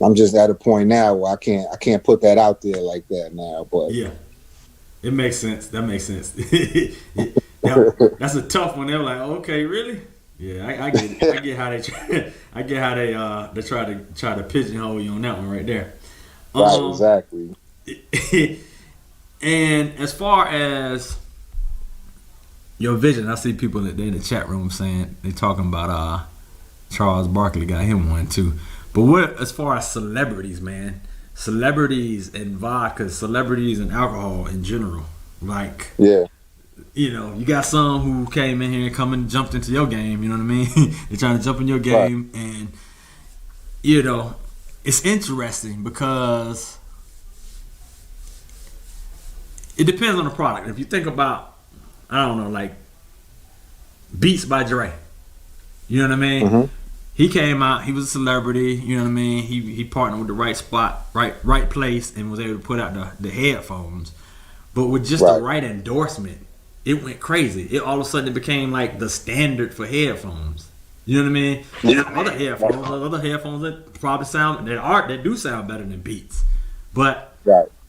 I'm just at a point now where I can't put that out there like that now. But yeah, it makes sense. That makes sense. That's a tough one. They're like, okay, really? Yeah, I get it. I get how they try to pigeonhole you on that one right there. Right, exactly. And as far as your vision, I see people in the chat room saying they're talking about Charles Barkley got him one too. But what as far as celebrities, man, celebrities and vodka, celebrities and alcohol in general, like you know, you got some who came in here and jumped into your game. You know what I mean? They're trying to jump in your game, and you know, it's interesting because it depends on the product. If you think about, I don't know, like Beats by Dre, you know what I mean? Mm-hmm. He came out, he was a celebrity, you know what I mean? He partnered with the right spot, right place, and was able to put out the headphones. But with just the right endorsement, it went crazy. It all of a sudden it became like the standard for headphones. You know what I mean? Yeah. Other headphones that probably they do sound better than Beats, but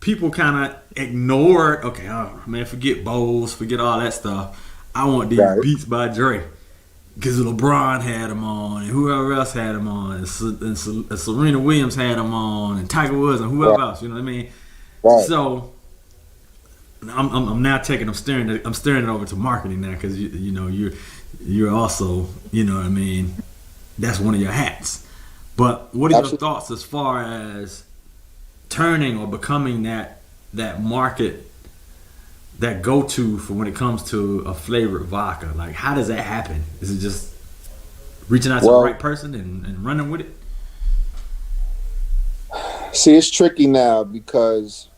people kind of ignored. Okay, oh man, forget Bose, forget all that stuff. I want these Beats by Dre because LeBron had them on, and whoever else had them on, and Serena Williams had them on, and Tiger Woods, and whoever else. You know what I mean? So I'm now I'm steering it over to marketing now, because you know you're also, you know what I mean, that's one of your hats. But what are your thoughts as far as turning or becoming that market, that go-to for when it comes to a flavored vodka? Like, how does that happen? Is it just reaching out to the right person and running with it? See, it's tricky now because,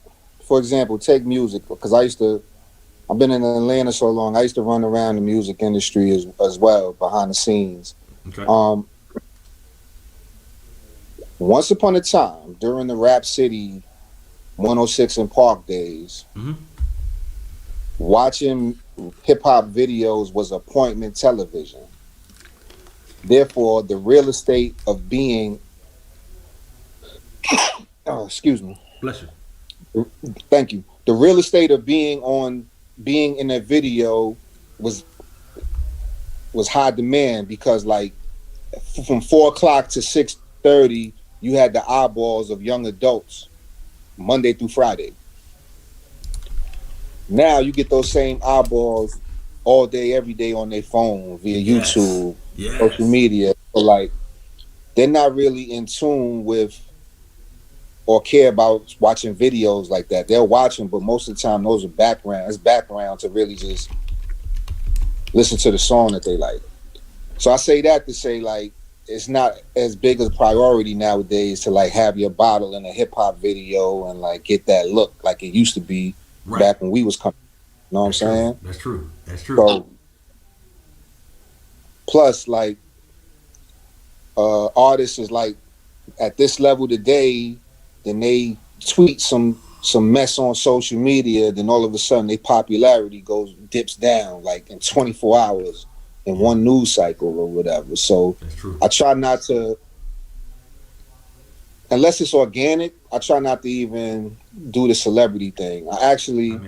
for example, take music, because I've been in Atlanta so long. I used to run around the music industry as well, behind the scenes. Okay. Once upon a time, during the Rap City 106 and Park days, watching hip-hop videos was appointment television. Therefore, the real estate of being... oh, excuse me. Bless you. Thank you. The real estate of being in a video was high demand, because like from 4 o'clock to 6:30, you had the eyeballs of young adults Monday through Friday. Now you get those same eyeballs all day, every day on their phone via YouTube, social media. So like, they're not really in tune with or care about watching videos like that. They'll watch them, but most of the time those are background. It's background to really just listen to the song that they like. So I say that to say, like, it's not as big a priority nowadays to like have your bottle in a hip hop video and like get that look like it used to be back when we was coming. You know what I'm saying? That's true. That's true. So, plus, like, artists is like at this level today, then they tweet some mess on social media, then all of a sudden their popularity dips down like in 24 hours in one news cycle or whatever. So I try not to, unless it's organic, I try not to even do the celebrity thing. I actually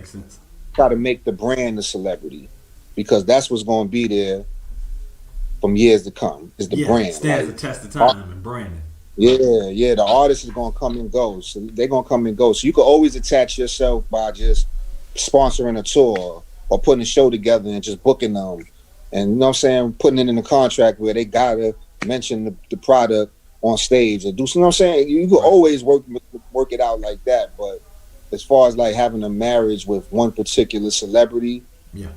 try to make the brand the celebrity, because that's what's going to be there from years to come, is the brand. Stands the test of time and branding. Yeah, the artist is gonna come and go. So they're gonna come and go. So you can always attach yourself by just sponsoring a tour or putting a show together and just booking them. And you know what I'm saying, putting it in the contract where they gotta mention the product on stage or do, you know what I'm saying? You can always work it out like that. But as far as like having a marriage with one particular celebrity,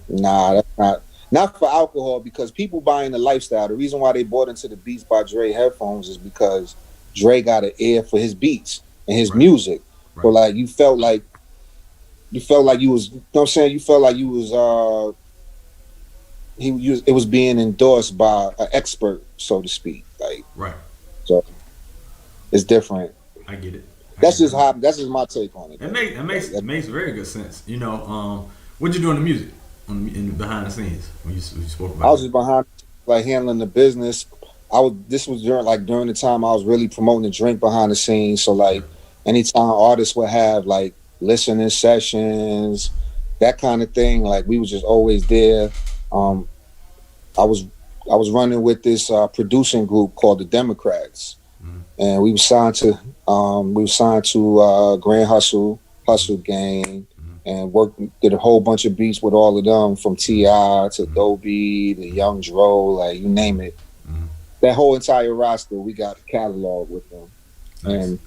nah, that's not for alcohol, because people buying the lifestyle. The reason why they bought into the Beats by Dre headphones is because Dre got an ear for his beats and his music. So like you felt like you was, you know what I'm saying? You felt like you was it was being endorsed by an expert, so to speak. Like so it's different. I get it. That's just my take on it. It makes very good sense. You know, what'd you do in the music? In behind the scenes when you spoke about I was just behind, like, handling the business. This was during the time I was really promoting the drink behind the scenes. So like anytime artists would have like listening sessions, that kind of thing, like we was just always there. I was running with this producing group called the Democrats, and we were signed to Grand Hustle Gang. And did a whole bunch of beats with all of them, from T.I. to Dobie to Young Dro, like you name it. That whole entire roster, we got a catalog with them. And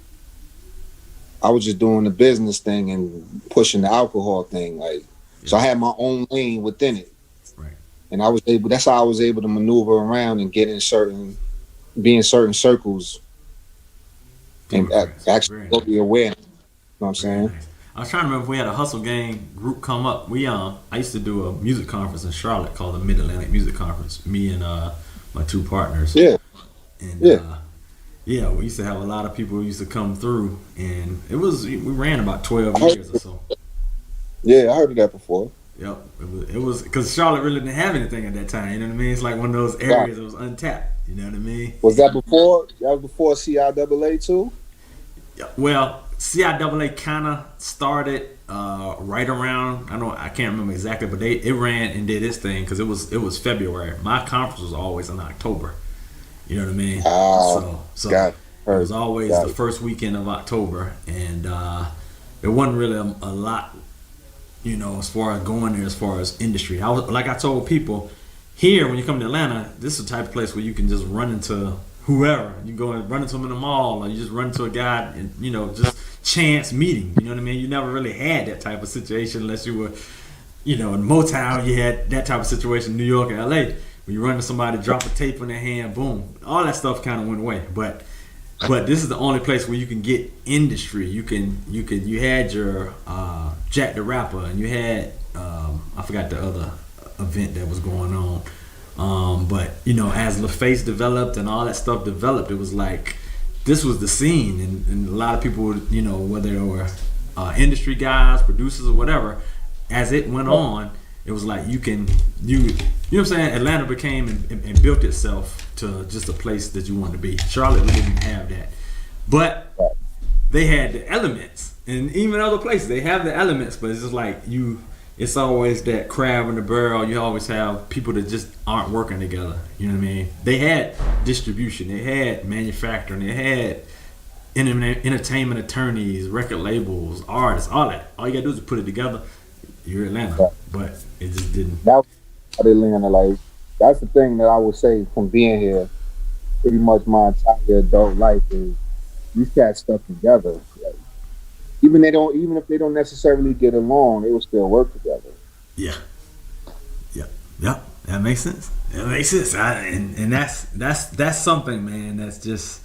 I was just doing the business thing and pushing the alcohol thing, like. So I had my own lane within it. And that's how I was able to maneuver around and be in certain circles and actually be aware. You know what I'm saying? I was trying to remember if we had a Hustle Gang group come up. I used to do a music conference in Charlotte called the Mid-Atlantic Music Conference. Me and my two partners. We used to have a lot of people who used to come through, and we ran about 12 years or so. Yeah, I heard of that before. Yep, it was because Charlotte really didn't have anything at that time. You know what I mean? It's like one of those areas that was untapped. You know what I mean? Was that before? That was before CIAA too? Yeah, well, CIAA kind of started right around. I can't remember exactly, but it ran and did its thing because it was February. My conference was always in October. You know what I mean? So it was always the first weekend of October, and there wasn't really a lot, you know, as far as going there, as far as industry. I told people here, when you come to Atlanta, this is the type of place where you can just run into whoever. You go and run into them in the mall, or you just run into a guy, and you know, just chance meeting. You know what I mean? You never really had that type of situation unless you were, you know, in Motown. You had that type of situation in New York and LA. When you run into somebody, drop a tape in their hand, boom, all that stuff kind of went away. But this is the only place where you can get industry. You had your Jack the Rapper, and you had I forgot the other event that was going on. But you know, as LaFace developed and all that stuff developed, it was like this was the scene, and a lot of people would, you know, whether they were industry guys, producers, or whatever. As it went on, it was like you know what I'm saying? Atlanta became and built itself to just a place that you wanted to be. Charlotte really didn't have that, but they had the elements, and even other places they have the elements. But it's just like it's always that crab in the barrel. You always have people that just aren't working together. You know what I mean? They had distribution, they had manufacturing, they had entertainment attorneys, record labels, artists, all that. All you gotta do is put it together. You're Atlanta, but it just didn't. That's Atlanta. Like, that's the thing that I would say from being here, pretty much my entire adult life, is these cats stuck together. Like, even if they don't necessarily get along, they will still work together. Yeah. Yep, that makes sense. That makes sense. And that's something, man. That's just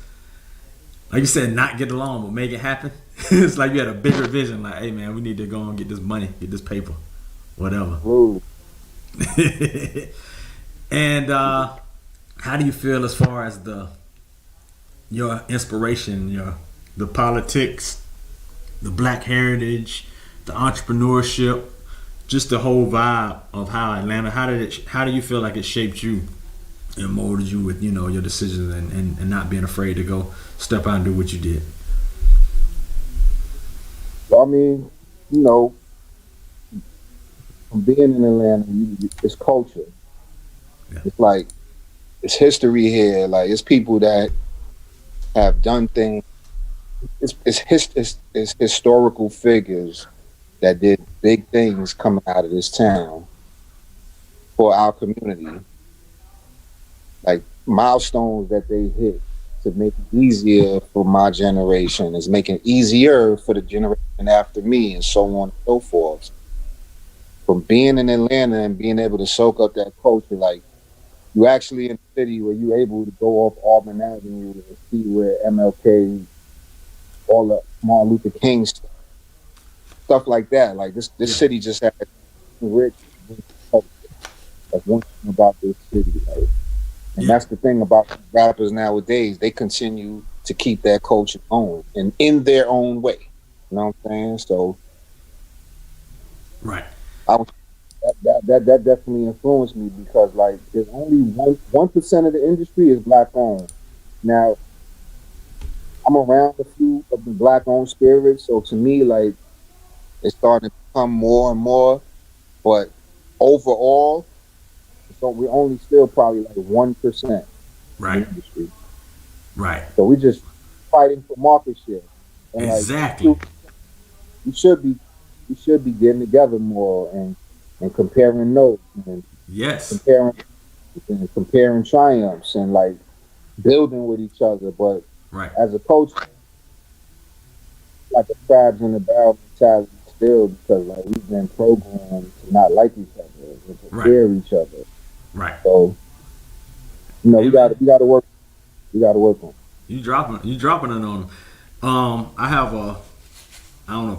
like you said, not get along, but make it happen. It's like you had a bigger vision. Like, hey, man, we need to go and get this money, get this paper, whatever. And how do you feel as far as your inspiration, the politics, the black heritage, the entrepreneurship, just the whole vibe of how Atlanta? How do you feel like it shaped you and molded you with your decisions and not being afraid to go step out and do what you did? Well, I mean, from being in Atlanta, it's culture. Yeah. It's like it's history here. Like it's people that have done things. It's historical figures that did big things coming out of this town for our community. Like milestones that they hit to make it easier for my generation is making it easier for the generation after me, and so on and so forth. From being in Atlanta and being able to soak up that culture, like you actually in a city where you're able to go off Auburn Avenue and see where MLK, all the Martin Luther King stuff like that. Like this city just has rich culture. That's one thing about this city. Like, and that's the thing about rappers nowadays. They continue to keep that culture going and in their own way. You know what I'm saying? So, right. That definitely influenced me because like there's only 1% of the industry is black owned. Now, I'm around a few of the black owned spirits, so to me like it's starting to become more and more. But overall, so we're only still probably like 1% right. in the industry. Right. So we're just fighting for market share. And exactly. Like, we should be getting together more and comparing notes and yes, comparing triumphs and like building with each other. But right. as a coach, like a crabs in the barrel mentality still, because like we've been programmed to not like each other and to fear each other. Right. So we got to work. We got to work on it. You dropping it on them. I have a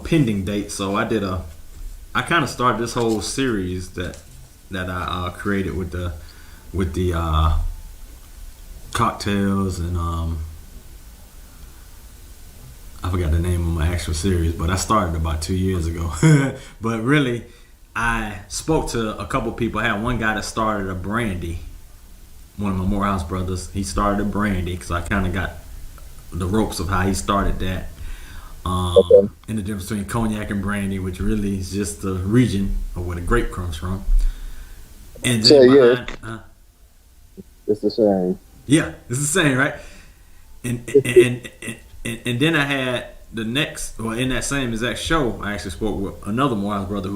pending date, so I kind of started this whole series that I created with the cocktails and I forgot the name of my actual series, but I started about 2 years ago. But really, I spoke to a couple people. I had one guy that started a brandy, one of my Morehouse brothers. He started a brandy because I kind of got the ropes of how he started that. And the difference between cognac and brandy, which really is just the region of where the grape comes from. And then it's the same. Yeah, it's the same, right? And then I had the next, well, in that same exact show, I actually spoke with another Morehouse brother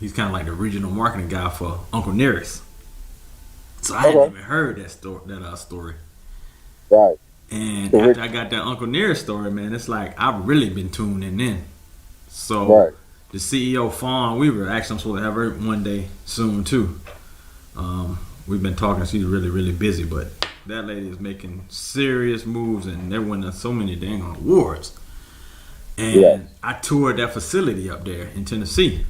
he's kind of like the regional marketing guy for Uncle Nearest. So I hadn't even heard that story. Right. And after I got that Uncle Nearest story, man, it's like I've really been tuning in. So the CEO, Fawn Weaver, actually I'm supposed to have her one day soon too. We've been talking. She's really, really busy, but that lady is making serious moves, and they're winning so many dang awards. And I toured that facility up there in Tennessee.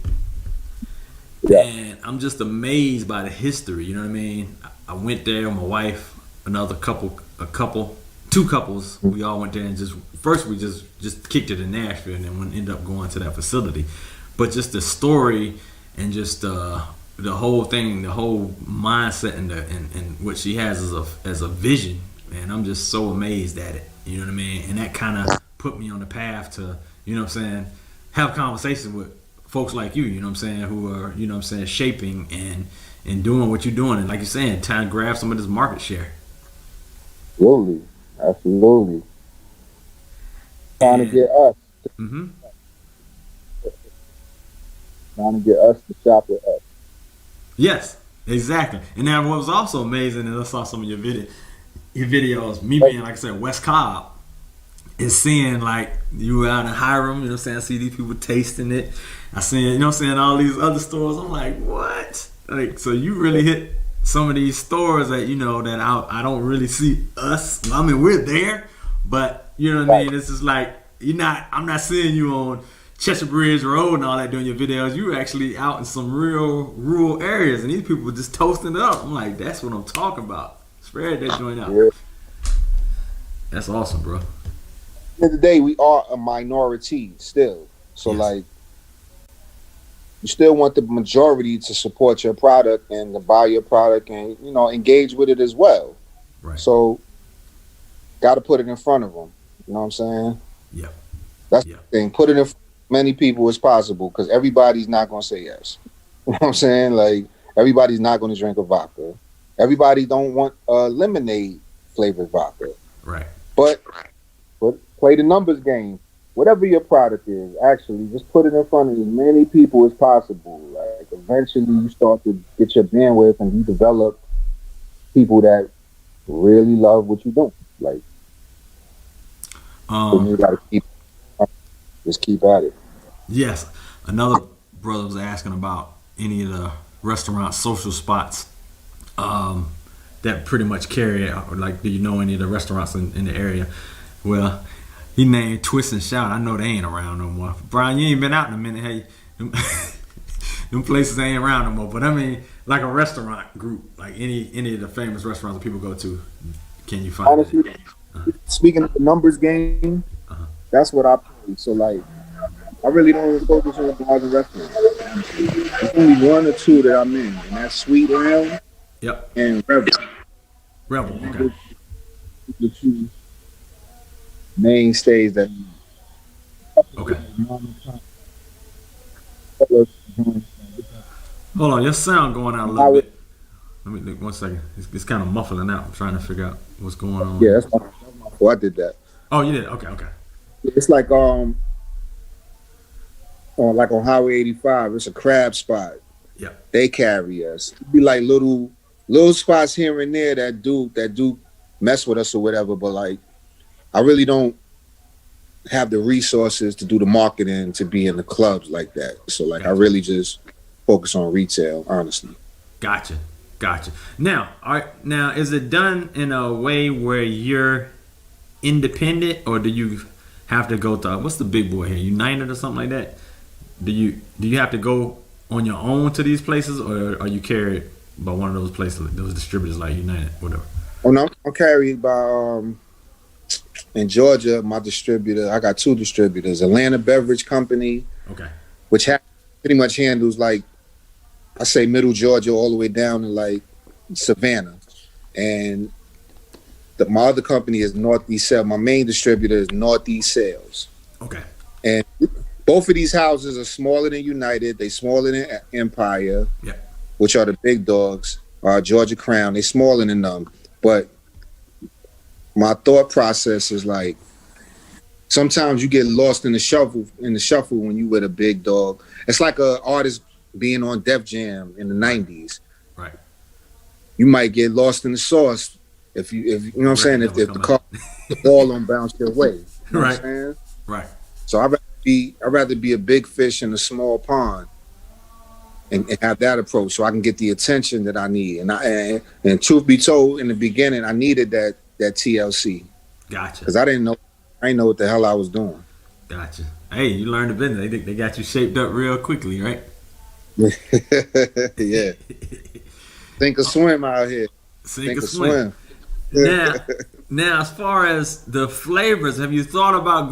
Yeah. And I'm just amazed by the history. You know what I mean? I went there with my wife, two couples. We all went there and we just kicked it in Nashville, and then ended up going to that facility. But just the story and just the whole thing, the whole mindset, and what she has as a vision, man, I'm just so amazed at it. You know what I mean? And that kind of put me on the path to, you know what I'm saying, have conversations with folks like you know what I'm saying, who are, you know what I'm saying, shaping and doing what you're doing, and like you're saying, trying to grab some of this market share. Absolutely. Trying to get us. Trying to get us to shop with us. Yes, exactly. And then what was also amazing, and I saw some of your videos, me being, like I said, West Cobb, is seeing like you were out in Hiram, you know what I'm saying, I see these people tasting it. I seen, you know what I'm saying, all these other stores. I'm like, what? Like, so you really hit some of these stores that, you know, that I don't really see us. I mean, we're there, but you know what I mean? It's just like, I'm not seeing you on Cheshire Bridge Road and all that doing your videos. You were actually out in some real rural areas, and these people were just toasting it up. I'm like, that's what I'm talking about. Spread that joint out. Yeah. That's awesome, bro. At the end of the day, we are a minority still. So, like, you still want the majority to support your product and to buy your product and, you know, engage with it as well. Right. So, got to put it in front of them. You know what I'm saying? Yeah. That's the thing. Put it in front of as many people as possible, because everybody's not going to say yes. You know what I'm saying? Like, everybody's not going to drink a vodka. Everybody don't want lemonade flavored vodka. Right. But play the numbers game. Whatever your product is, actually, just put it in front of as many people as possible. Like, eventually you start to get your bandwidth and you develop people that really love what you're doing. Like, you gotta just keep at it. Yes. Another brother was asking about any of the restaurant social spots that pretty much carry out. Like, do you know any of the restaurants in the area? Well, he named Twist and Shout. I know they ain't around no more. Brian, you ain't been out in a minute. Hey, them places ain't around no more. But I mean, like a restaurant group, like any of the famous restaurants that people go to, can you find honestly, speaking of the numbers game, that's what I play. So, like, I really don't even focus on bars and restaurants. There's only one or two that I'm in, and that's Sweet Elm and Rebel. Okay. The two mainstays that. Okay. Hold on, your sound going out a little bit. Let me look 1 second. It's kind of muffling out. I'm trying to figure out what's going on. Yeah, that's my fault. I did that. Oh, you did? Okay. It's like on Highway 85. It's a crab spot. Yeah. They carry us. It'd be like little spots here and there that do mess with us or whatever. But, like, I really don't have the resources to do the marketing to be in the clubs like that. So, like, I really just focus on retail, honestly. Gotcha. Now, is it done in a way where you're independent, or do you have to go to what's the big boy here, United or something like that? Do you have to go on your own to these places, or are you carried by one of those places, those distributors like United, whatever? Oh no, I'm carried by in Georgia. My distributor, I got two distributors: Atlanta Beverage Company, which pretty much handles, like, I say middle Georgia all the way down to, like, Savannah, and my other company is Northeast Sales. My main distributor is Northeast Sales. Okay. And both of these houses are smaller than United. They smaller than Empire, which are the big dogs. Georgia Crown, they smaller than them. But my thought process is, like, sometimes you get lost in the shuffle when you with a big dog. It's like an artist being on Def Jam in the 90s. Right. You might get lost in the sauce if you know what I'm saying, if the ball don't bounce your way. You know what I'm saying? Right. So I'd rather be a big fish in a small pond and have that approach, so I can get the attention that I need. And truth be told, in the beginning, I needed that TLC. Gotcha. Because I didn't know what the hell I was doing. Gotcha. Hey, you learned the business. They got you shaped up real quickly, right? Yeah. Sink or swim out here. Sink or swim. Now, as far as the flavors, have you thought about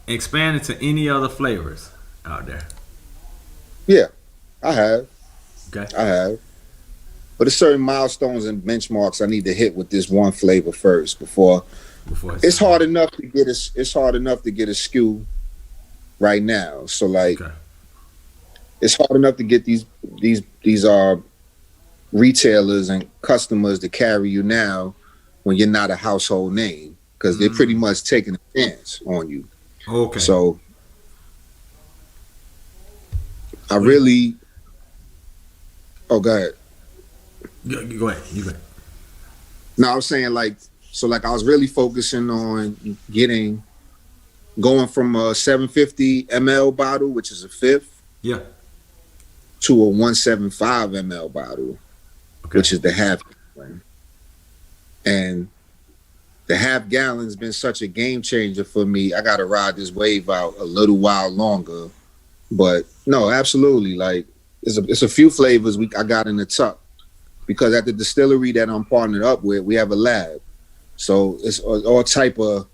expanding to any other flavors out there? Yeah, I have. Okay. I have. But there's certain milestones and benchmarks I need to hit with this one flavor first before it's hard enough to get a SKU right now. So, like, it's hard enough to get these retailers and customers to carry you now when you're not a household name, because they're pretty much taking a chance on you. Okay. So I really. Oh, go ahead. Go ahead. No, I was saying, like, I was really focusing on going from a 750 ml bottle, which is a fifth. Yeah. to a 175 ml bottle, which is the half gallon. And the half gallon's been such a game changer for me. I got to ride this wave out a little while longer. But no, absolutely. Like, it's a few flavors I got in the tuck, because at the distillery that I'm partnered up with, we have a lab. So it's all type of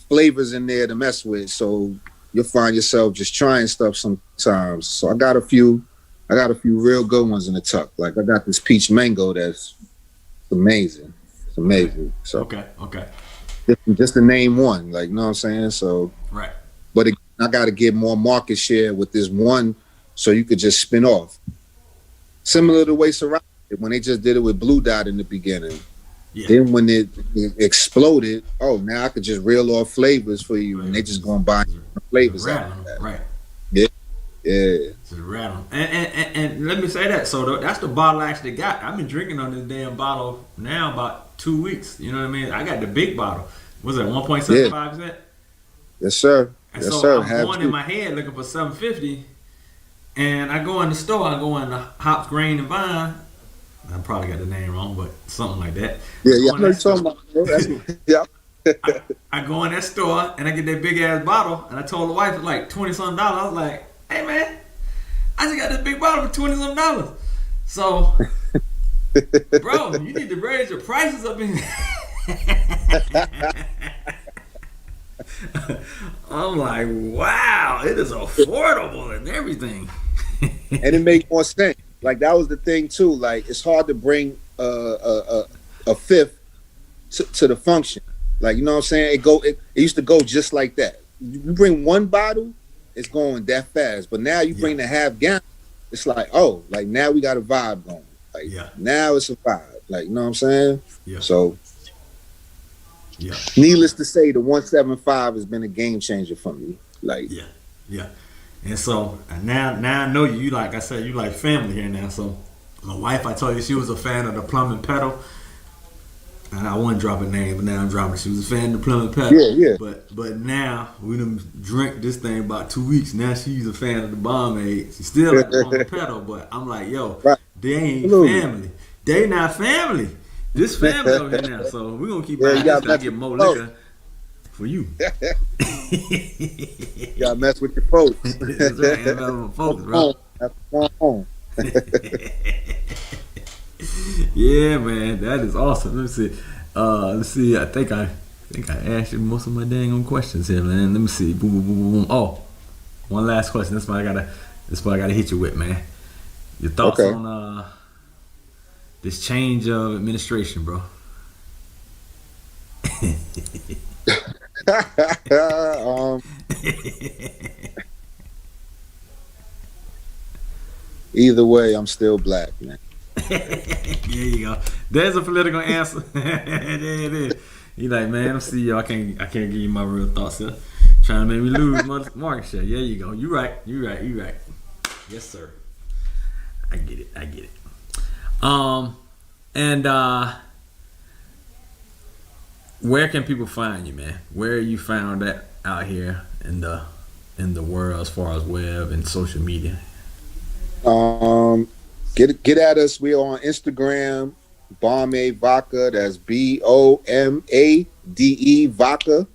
flavors in there to mess with. So you'll find yourself just trying stuff sometimes. So I got a few real good ones in the tuck. Like, I got this peach mango that's amazing. It's amazing. So okay. Just to name one, like, you know what I'm saying? So right. But I got to get more market share with this one, so you could just spin off. Similar to the way Syrah did when they just did it with Blue Dot in the beginning. Yeah. Then when it exploded, now I could just reel off flavors for you, and they just gonna buy flavors out of that. Right. Yeah. Just rattle. And let me say that. So that's the bottle I actually got. I've been drinking on this damn bottle now about 2 weeks. You know what I mean? I got the big bottle. Was it 1.75%? Yes, sir. And so I'm going in my head looking for 750, and I go in the store. I go in the Hops, Grain, and Vine. I probably got the name wrong, but something like that. Yeah, I know you're talking about. Yeah. I go in that store and I get that big ass bottle, and I told the wife it's like $20-something. I was like, "Hey man, I just got this big bottle for $20-something." So, bro, you need to raise your prices up in here. I'm like, wow, it is affordable and everything. And it makes more sense. Like, that was the thing too. Like, it's hard to bring a fifth to the function. Like, you know what I'm saying? It used to go just like that. You bring one bottle, it's going that fast. But now you bring the half gallon, it's like, like now we got a vibe going. Like, now it's a vibe. Like, you know what I'm saying? Yeah. So, needless to say, the 175 has been a game changer for me. Like, yeah. And so now I know you. Like I said, you like family here now. So my wife, I told you she was a fan of the Plumbing Pedal. And I wouldn't drop a name, but now I'm dropping. She was a fan of the Plumbing Pedal. Yeah. But now we done drank this thing about 2 weeks. Now she's a fan of the Bomade. She still like the Plumbing Pedal, but I'm like, yo, they ain't family. They not family. This family over here now. So we're gonna keep buying this. I get more liquor for you. You gotta mess with your folks. That's right. Mess with folks, bro. That's going on. Yeah, man, that is awesome. Let's see. I think I asked you most of my dang on questions here, man. Let me see. Boom, boom, boom, boom. Oh, one last question. That's what I gotta hit you with, man. Your thoughts on this change of administration, bro? Either way, I'm still black, man. There you go. There's a political answer. There it is. You like, man, I'm CEO. I can't give you my real thoughts here. Trying to make me lose market share. There you go. You right. Yes, sir. I get it. And where can people find you, man? Where are you found at out here in the world as far as web and social media? Get at us. We're on Instagram, Bomade Vodka. That's BOMADE Vodka.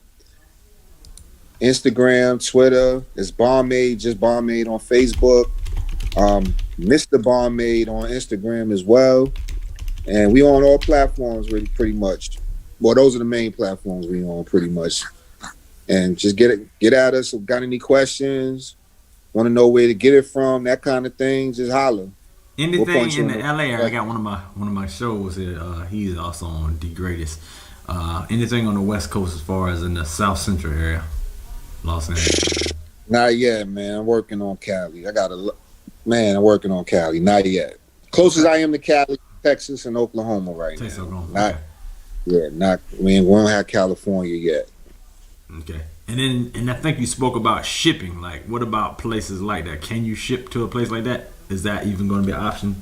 Instagram, Twitter. It's Bomade, just Bomade on Facebook. Mr. Bomade on Instagram as well. And we on all platforms really pretty much. Well, those are the main platforms we on pretty much. And just get at us. If got any questions, want to know where to get it from, that kind of thing, just holler. Anything in the LA area? I got one of my shows here. He's also on The Greatest. Anything on the West Coast as far as in the South Central area, Los Angeles? Not yet, man. I'm working on Cali. I'm working on Cali. Not yet. Closest I am to Cali, Texas and Oklahoma right now. Oklahoma. We don't have California yet. Okay. And I think you spoke about shipping. Like, what about places like that? Can you ship to a place like that? Is that even going to be an option?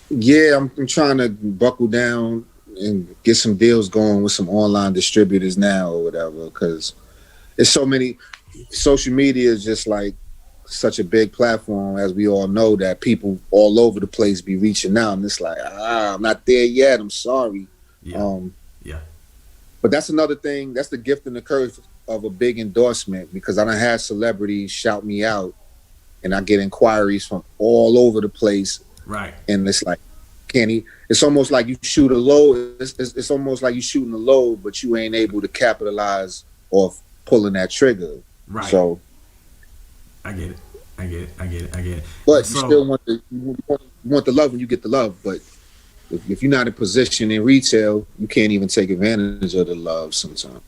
Yeah, I'm trying to buckle down and get some deals going with some online distributors now or whatever, because it's so many. social media is just like such a big platform, as we all know, that people all over the place be reaching out, and it's like, I'm not there yet. I'm sorry. Yeah. But that's another thing. That's the gift and the curse of a big endorsement, because I done had celebrities shout me out, and I get inquiries from all over the place. Right. And it's like, it's almost like you shoot a low. It's almost like you shooting a low, but you ain't able to capitalize off pulling that trigger. Right. So I get it. But you still want the love when you get the love. But if you're not in position in retail, you can't even take advantage of the love sometimes.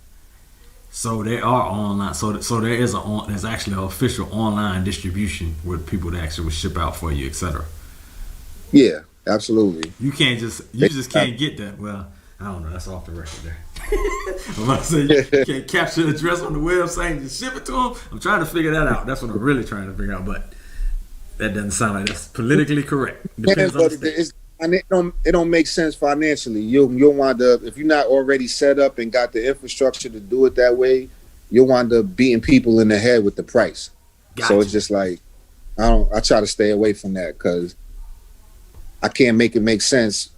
So they are online. So there is there's actually an official online distribution where people that actually will ship out for you, etc. Yeah, absolutely. You just can't get that. Well, I don't know. That's off the record there. I'm about to say you can't capture the address on the website and just ship it to them. I'm trying to figure that out. That's what I'm really trying to figure out. But that doesn't sound like that's politically correct. Depends on the state. It don't make sense financially. You'll wind up, if you're not already set up and got the infrastructure to do it that way, you'll wind up beating people in the head with the price. Gotcha. So it's just like I try to stay away from that because I can't make it make sense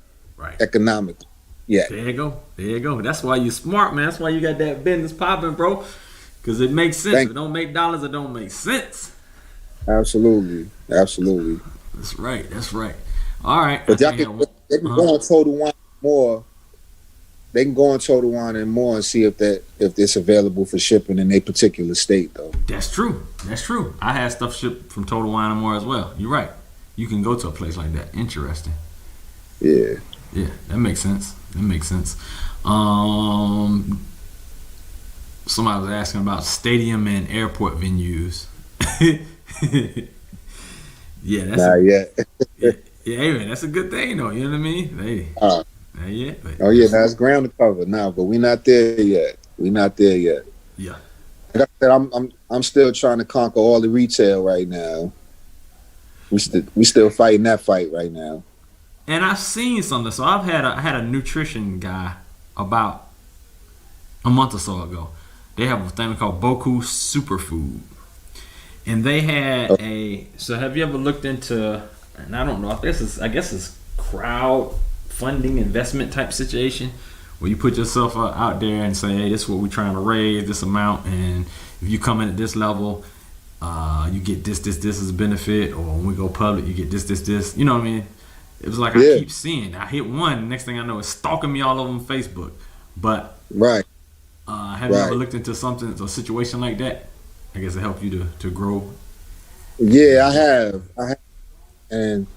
economically. Yeah. There you go. That's why you smart, man. That's why you got that business popping, bro. Because it makes sense. If it don't make dollars, it don't make sense. Absolutely. That's right. All right. But they can go on Total Wine more. They can go on Total Wine and more and see if it's available for shipping in a particular state, though. That's true. I had stuff shipped from Total Wine and more as well. You're right. You can go to a place like that. Interesting. Yeah. Yeah, that makes sense. Somebody was asking about stadium and airport venues. Yeah, that's not yet. Yeah, man, that's a good thing, though. You know what I mean? Not yet. That's ground to cover now, but we're not there yet. Yeah. Like I said, I'm still trying to conquer all the retail right now. We still fighting that fight right now. And I've seen something. So I had a nutrition guy about a month or so ago. They have a thing called Boku Superfood, and they had So have you ever looked into? And I don't know if I guess it's crowdfunding investment type situation where you put yourself out there and say, hey, this is what we're trying to raise, this amount, and if you come in at this level, you get this as a benefit, or when we go public, you get this. You know what I mean? It was like I keep seeing. I hit one. Next thing I know, it's stalking me all over on Facebook. But have you ever looked into a situation like that? I guess it helped you to grow. Yeah, I have. And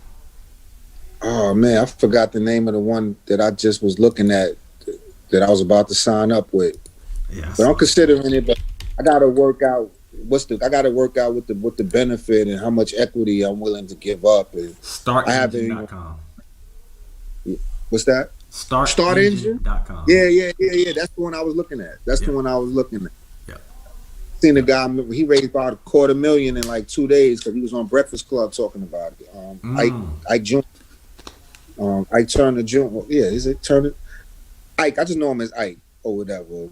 oh man, I forgot the name of the one that I just was looking at that I was about to sign up with. Yeah, but I'm considering it. But I got to work out with the benefit and how much equity I'm willing to give up. And StartEngine.com. What's that? StartEngine.com. Yeah. That's the one I was looking at. Yeah. Seen a guy. He raised about $250,000 in like 2 days because he was on Breakfast Club talking about it. Ike Jr. Ike Turner Jr. Yeah, is it Turner? Ike. I just know him as Ike or whatever.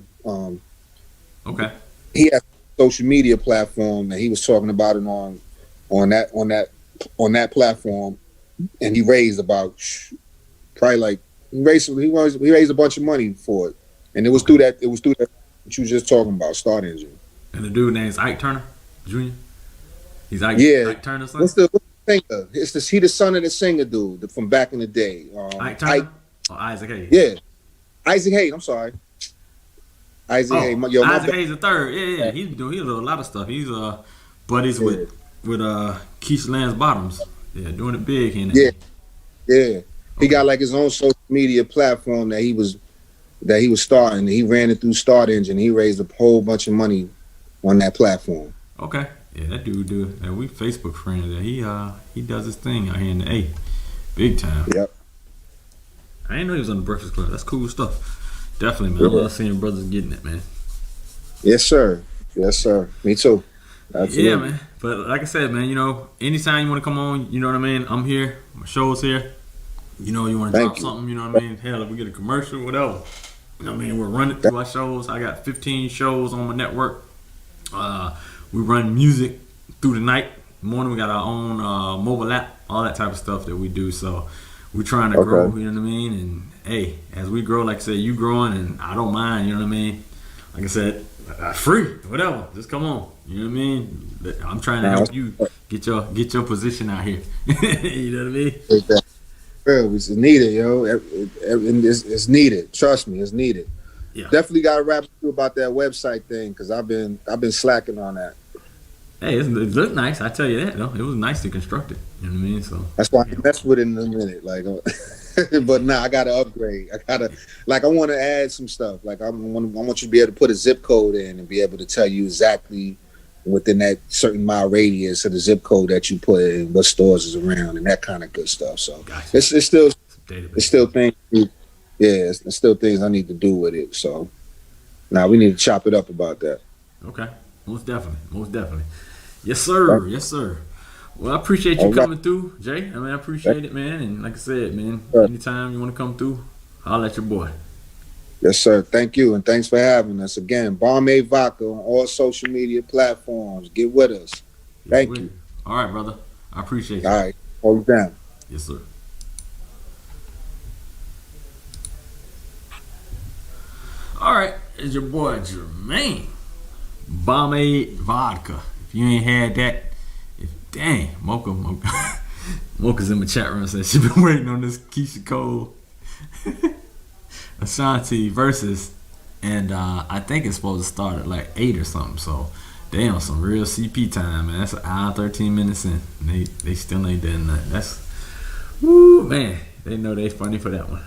Okay. He has a social media platform, and he was talking about it on that platform, and he raised about probably like he raised a bunch of money for it, and it was through that what you were just talking about, Start Engine. And the dude name's Ike Turner Jr. He's Ike Turner's son? What's the singer? He the son of the singer dude from back in the day. Ike Turner? Isaac Hayes. Yeah. Isaac Hayes, I'm sorry. Isaac Hayes. Isaac Hayes the third. Yeah. He does a lot of stuff. He's buddies with Keisha Lance Bottoms. Yeah, doing it big in there. Yeah. He got like his own social media platform that he was starting. He ran it through Start Engine. He raised a whole bunch of money on that platform. Okay. Yeah, that dude do. And we Facebook friends there. He does his thing out here in the A. Big time. Yep. I didn't know he was on the Breakfast Club. That's cool stuff. Definitely, man. I love seeing brothers getting it, man. Yes, sir. Me too. Absolutely. Yeah, man. But like I said, man, anytime you want to come on, you know what I mean? I'm here. My show's here. You want to drop something, you know what I mean? Hell, if we get a commercial, whatever. You know what I mean? We're running through our shows. I got 15 shows on my network. we run music through the night. Morning we got our own mobile app, all that type of stuff that we do. So we're trying to grow, you know what I mean? And hey, as we grow, like I said, you growing, and I don't mind, you know what I mean? Like I said, free, whatever, just come on, you know what I mean? I'm trying to help you get your position out here. You know what I mean? It's needed, yo. It's needed. Trust me, it's needed. Yeah. Definitely got to rap with you about that website thing, because I've been slacking on that. Hey, it looked nice. I tell you that though. It was nice to construct it. You know what I mean? So that's why I mess with it in a minute. Like, but nah, I gotta upgrade. I want to add some stuff. Like I want you to be able to put a zip code in and be able to tell you exactly within that certain mile radius of the zip code that you put in, what stores is around, and that kind of good stuff. So it's still things. It's still things I need to do with it. So now we need to chop it up about that. Okay, most definitely. Yes, sir. Yes, sir. Well, I appreciate you coming through, Jay. I mean, I appreciate it, man. And like I said, man, anytime you want to come through, holler at your boy. Yes, sir. Thank you, and thanks for having us again. Bomade Vodka on all social media platforms. Get with us. Thank you. All right, brother. I appreciate you. All right. Hold it down. Yes, sir. All right, it's your boy Jermaine. Bomade Vodka. If you ain't had that, Mocha's in my chat room said she been waiting on this Keisha Cole Ashanti versus, and I think it's supposed to start at like 8 or something. So they on some real CP time, man. That's an hour 13 minutes in. They still ain't done nothing. That's woo, man. They know they funny for that one.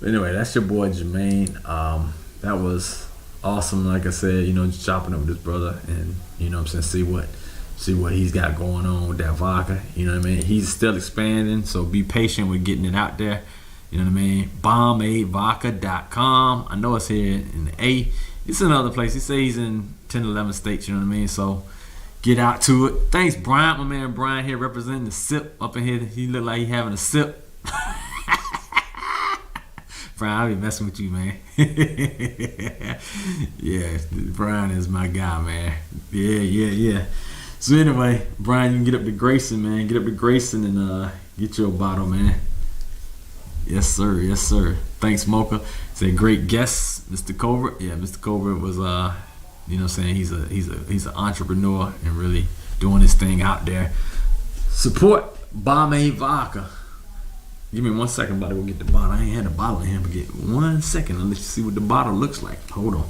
But anyway, that's your boy Jermaine. That was awesome. Like I said, you know, just chopping up with this brother, and you know what I'm saying, see what he's got going on with that vodka. You know what I mean? He's still expanding, so be patient with getting it out there. You know what I mean? BomadeVodka.com. I know it's here in the A. It's another place. He says he's in 10, 11 states. You know what I mean? So get out to it. Thanks, Brian. My man Brian here representing the sip up in here. He look like he having a sip. Brian, I'll be messing with you, man. Yeah, Brian is my guy, man. Yeah. So anyway, Brian, you can get up to Grayson, man. Get up to Grayson and get you a bottle, man. Yes, sir. Thanks, Mocha. It's a great guest, Mr. Cobra. Yeah, Mr. Cobra was, you know what I'm saying, he's an entrepreneur and really doing his thing out there. Support Bomade Vodka. Give me 1 second, about to go get the bottle. I ain't had the bottle in here, but get 1 second. I'll let you see what the bottle looks like. Hold on.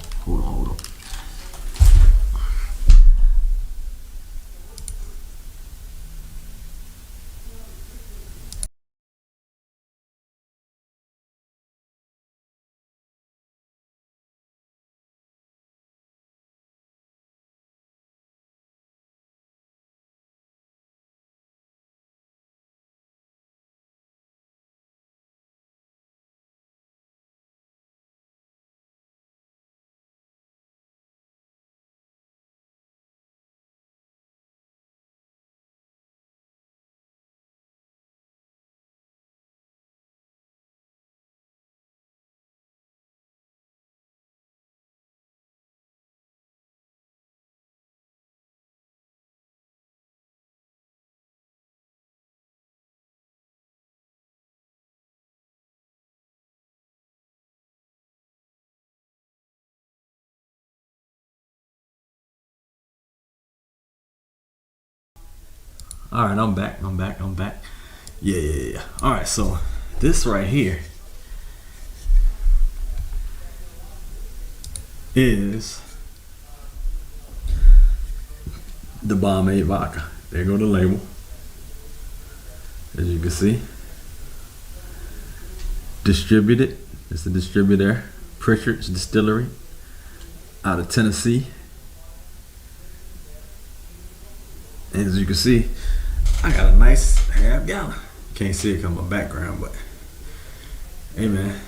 All right, I'm back. Yeah. All right, so this right here is the Bomade Vodka. There go the label. As you can see, distributed. It's the distributor, Pritchard's Distillery, out of Tennessee. And as you can see, I got a nice half gallon. Can't see it because of my background, but hey man,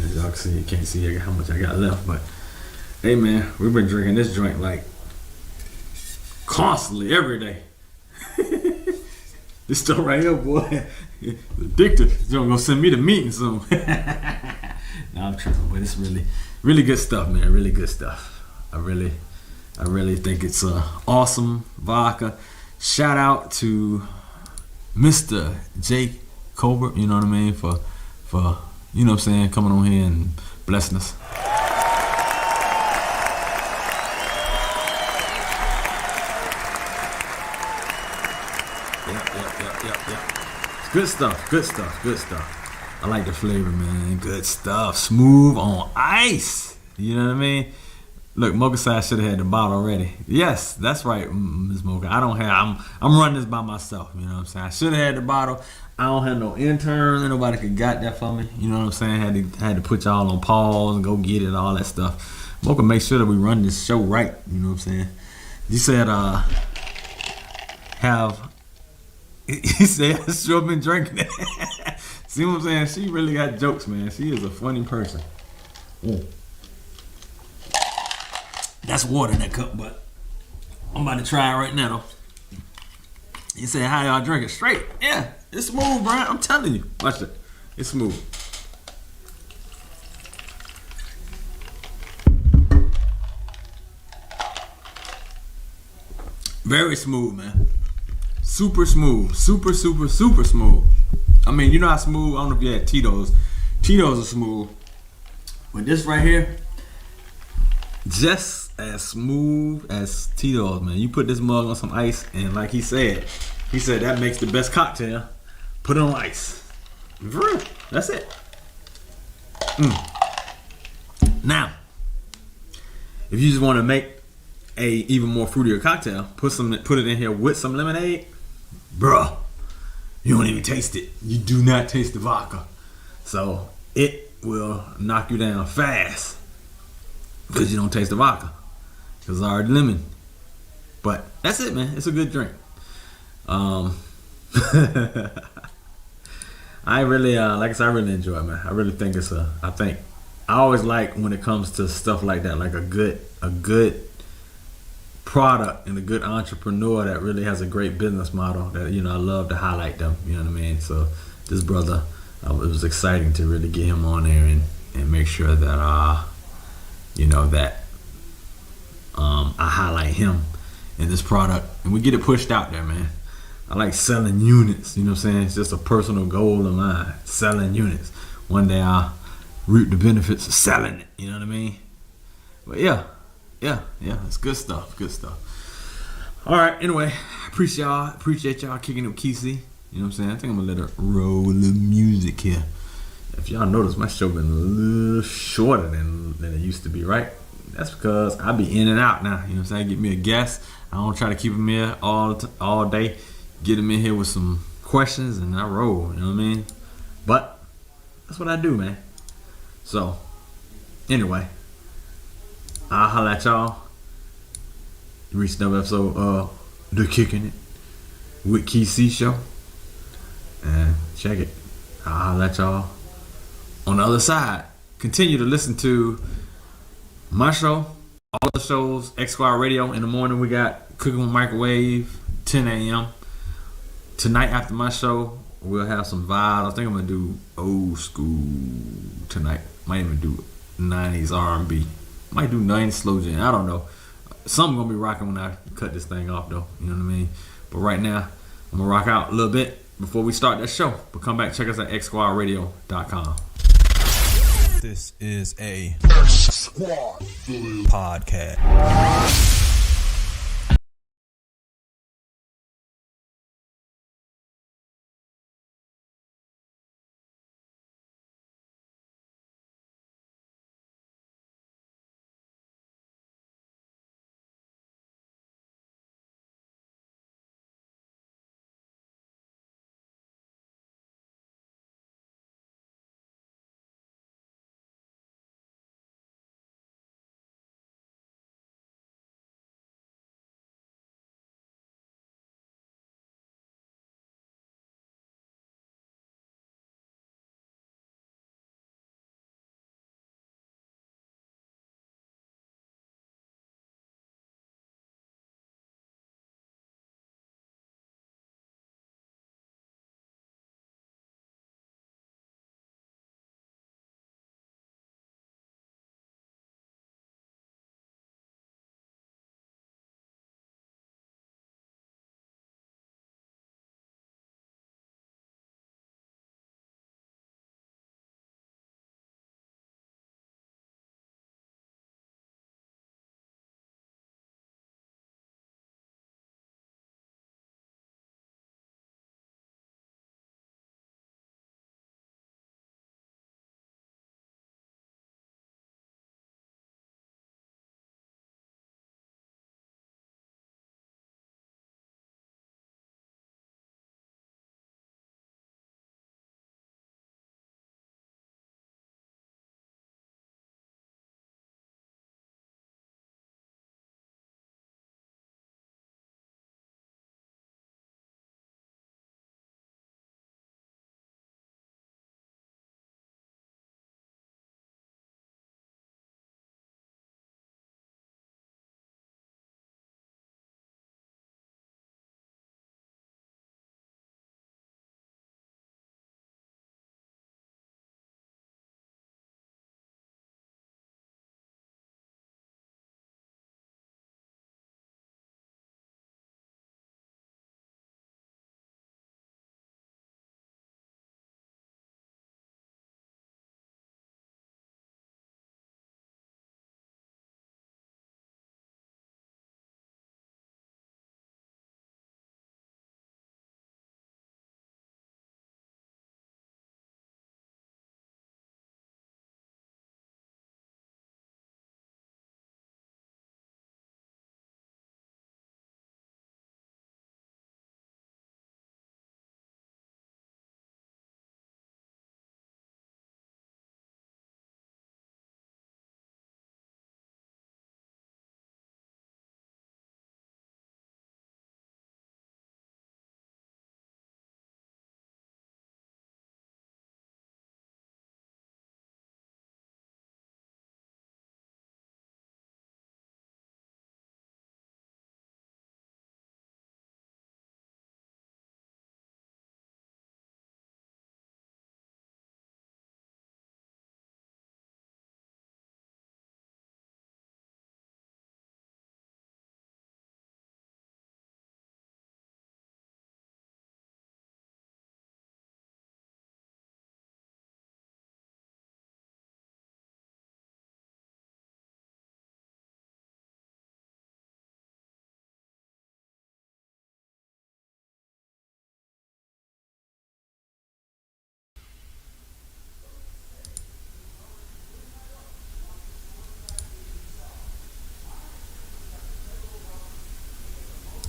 as y'all can see, you can't see how much I got left, but hey man, we've been drinking this joint like constantly every day. This stuff right here, boy, it's addictive. You're gonna send me to meeting soon. No, I'm tripping, but it's really good stuff, man. Really good stuff. I really I really think it's a awesome vodka. Shout out to Mr. Jake Colbert, you know what I mean, for you know what I'm saying, coming on here and blessing us. Yep. Good stuff. I like the flavor, man. Good stuff. Smooth on ice. You know what I mean? Look, Mocha said I should have had the bottle already. Yes, that's right, Ms. Mocha. I'm running this by myself. You know what I'm saying? I should have had the bottle. I don't have no intern. Ain't nobody could got that for me. You know what I'm saying? Had to put y'all on pause and go get it, all that stuff. Mocha, make sure that we run this show right. You know what I'm saying? You said he said I sure been drinking it. See what I'm saying? She really got jokes, man. She is a funny person. That's water in that cup, but I'm about to try it right now, though. You said, how y'all drink it? Straight. Yeah, it's smooth, Brian. I'm telling you. Watch it. It's smooth. Very smooth, man. Super smooth. Super smooth. I mean, you know how smooth, I don't know if you had Tito's. Tito's are smooth. But this right here, just as smooth as Tito's, man. You put this mug on some ice, and like he said that makes the best cocktail. Put it on ice. For real. That's it. Now, if you just want to make a even more fruitier cocktail, put it in here with some lemonade, bruh. You don't even taste it. You do not taste the vodka. So it will knock you down fast because you don't taste the vodka. Because it's already lemon. But that's it, man. It's a good drink. I really, like I said, I really enjoy it, man. I really think I always like when it comes to stuff like that, like a good product and a good entrepreneur that really has a great business model that, you know, I love to highlight them, you know what I mean? So this brother, it was exciting to really get him on there and make sure that I highlight him in this product and we get it pushed out there, man. I like selling units, you know what I'm saying? It's just a personal goal of mine, selling units. One day I'll reap the benefits of selling it, you know what I mean? But yeah, it's good stuff. All right, anyway, appreciate y'all kicking it with Kesey. You know what I'm saying? I think I'm gonna let her roll the music here. If y'all notice, my show been a little shorter than it used to be, right? That's because I be in and out now. You know what I'm saying? Get me a guest. I don't try to keep him here all day. Get him in here with some questions and I roll. You know what I mean? But that's what I do, man. So anyway, I'll holla at y'all. You reached another episode of The Kicking It with Kesey Show. And check it. I'll holla at y'all on the other side. Continue to listen to my show, all the shows, X Squad Radio. In the morning, we got Cooking with Microwave, 10 a.m. Tonight, after my show, we'll have some vibes. I think I'm going to do old school tonight. Might even do 90s R&B. Might do 90s slow jam. I don't know. Something going to be rocking when I cut this thing off, though. You know what I mean? But right now, I'm going to rock out a little bit before we start that show. But come back, check us at xsquadradio.com. This is a Squad podcast.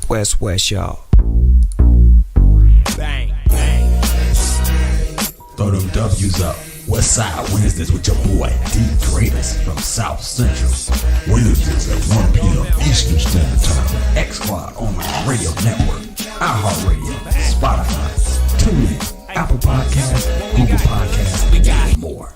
West, y'all. Bang, bang. Throw them W's up. Westside Wednesdays with your boy D Greatest from South Central. Wednesdays at 1 p.m. Eastern Standard Time. X Squad on the radio network, iHeartRadio, Spotify, TuneIn, Apple Podcasts, Google Podcasts, and more.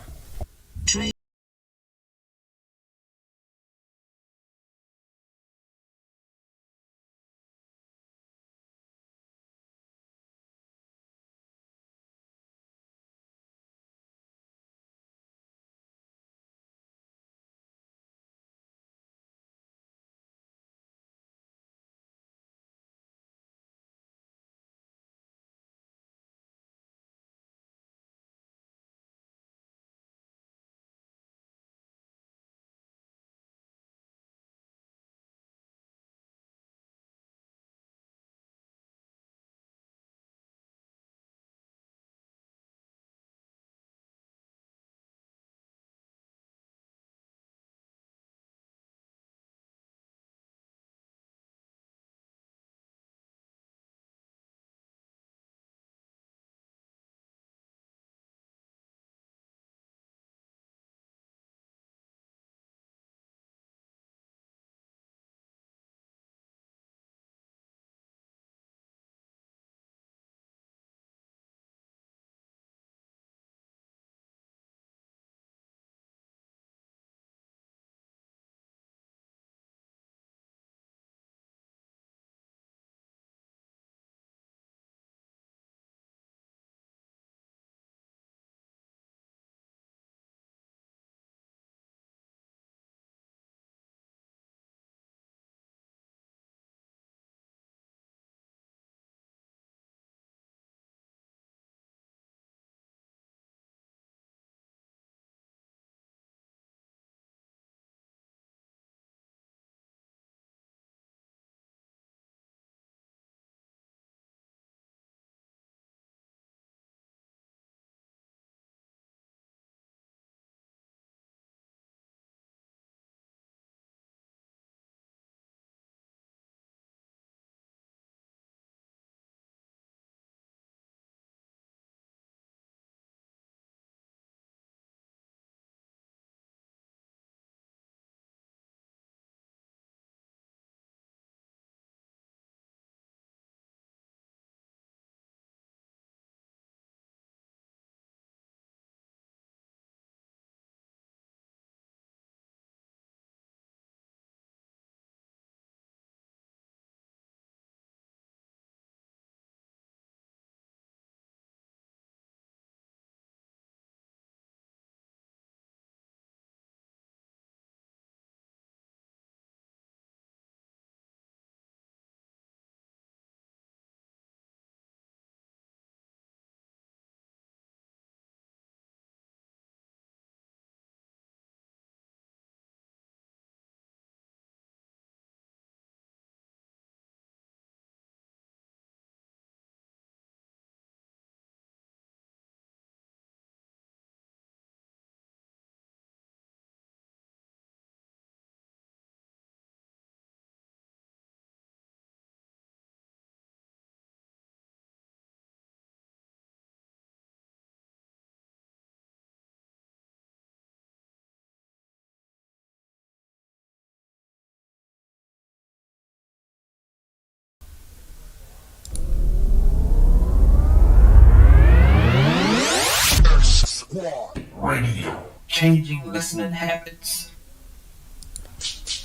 Radio, changing listening habits.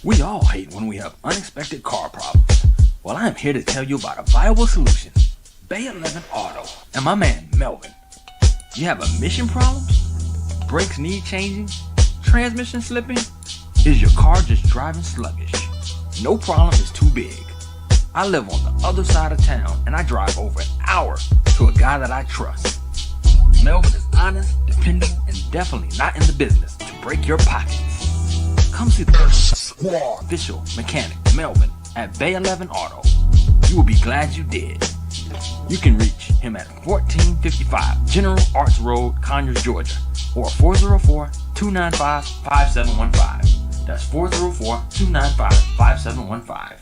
We all hate when we have unexpected car problems. Well, I'm here to tell you about a viable solution. Bay 11 Auto and my man Melvin. You have emission problems? Brakes need changing? Transmission slipping? Is your car just driving sluggish? No problem is too big. I live on the other side of town and I drive over an hour to a guy that I trust. Melvin is honest, dependable, and definitely not in the business to break your pockets. Come see the official mechanic Melvin at Bay 11 Auto. You will be glad you did. You can reach him at 1455 General Arts Road, Conyers, Georgia, or 404-295-5715. That's 404-295-5715.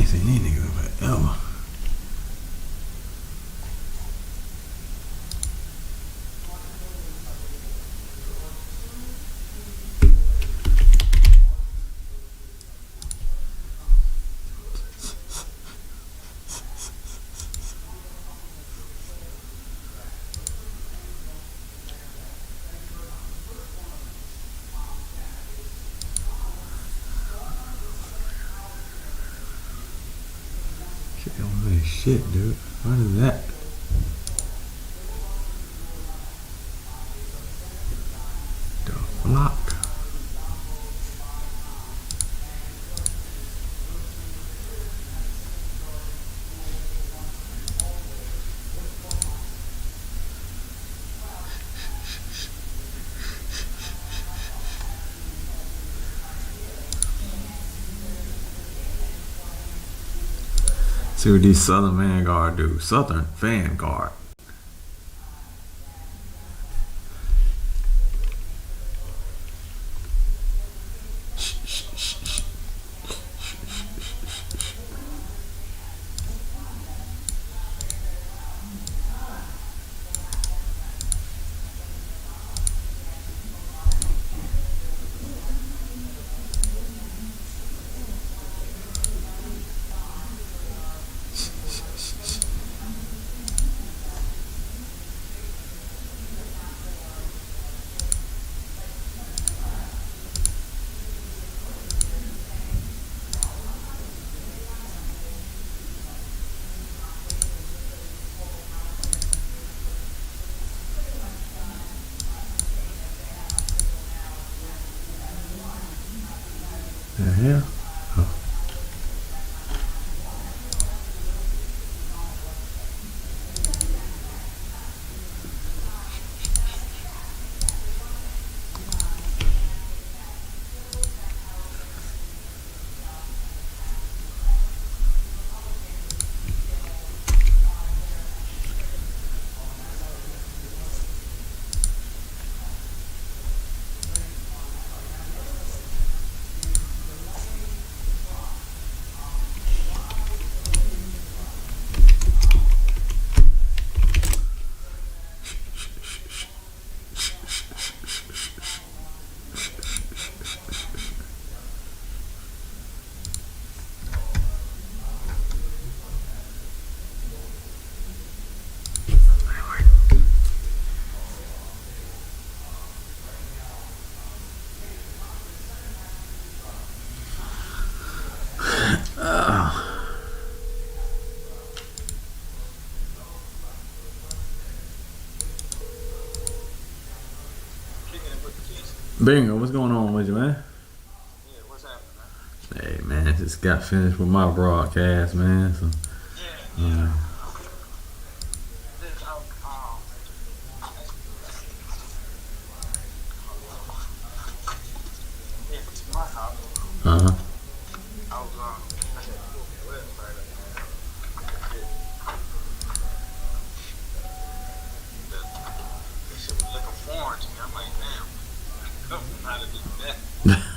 ain't seen these niggas forever. Shit, dude. What is that? The flock. See what these Southern Vanguard do. Southern Vanguard. The hell? Oh. Bingo, what's going on with you, man? Yeah, what's happening, man? Hey, man, just got finished with my broadcast, man. So, yeah. Uh-huh.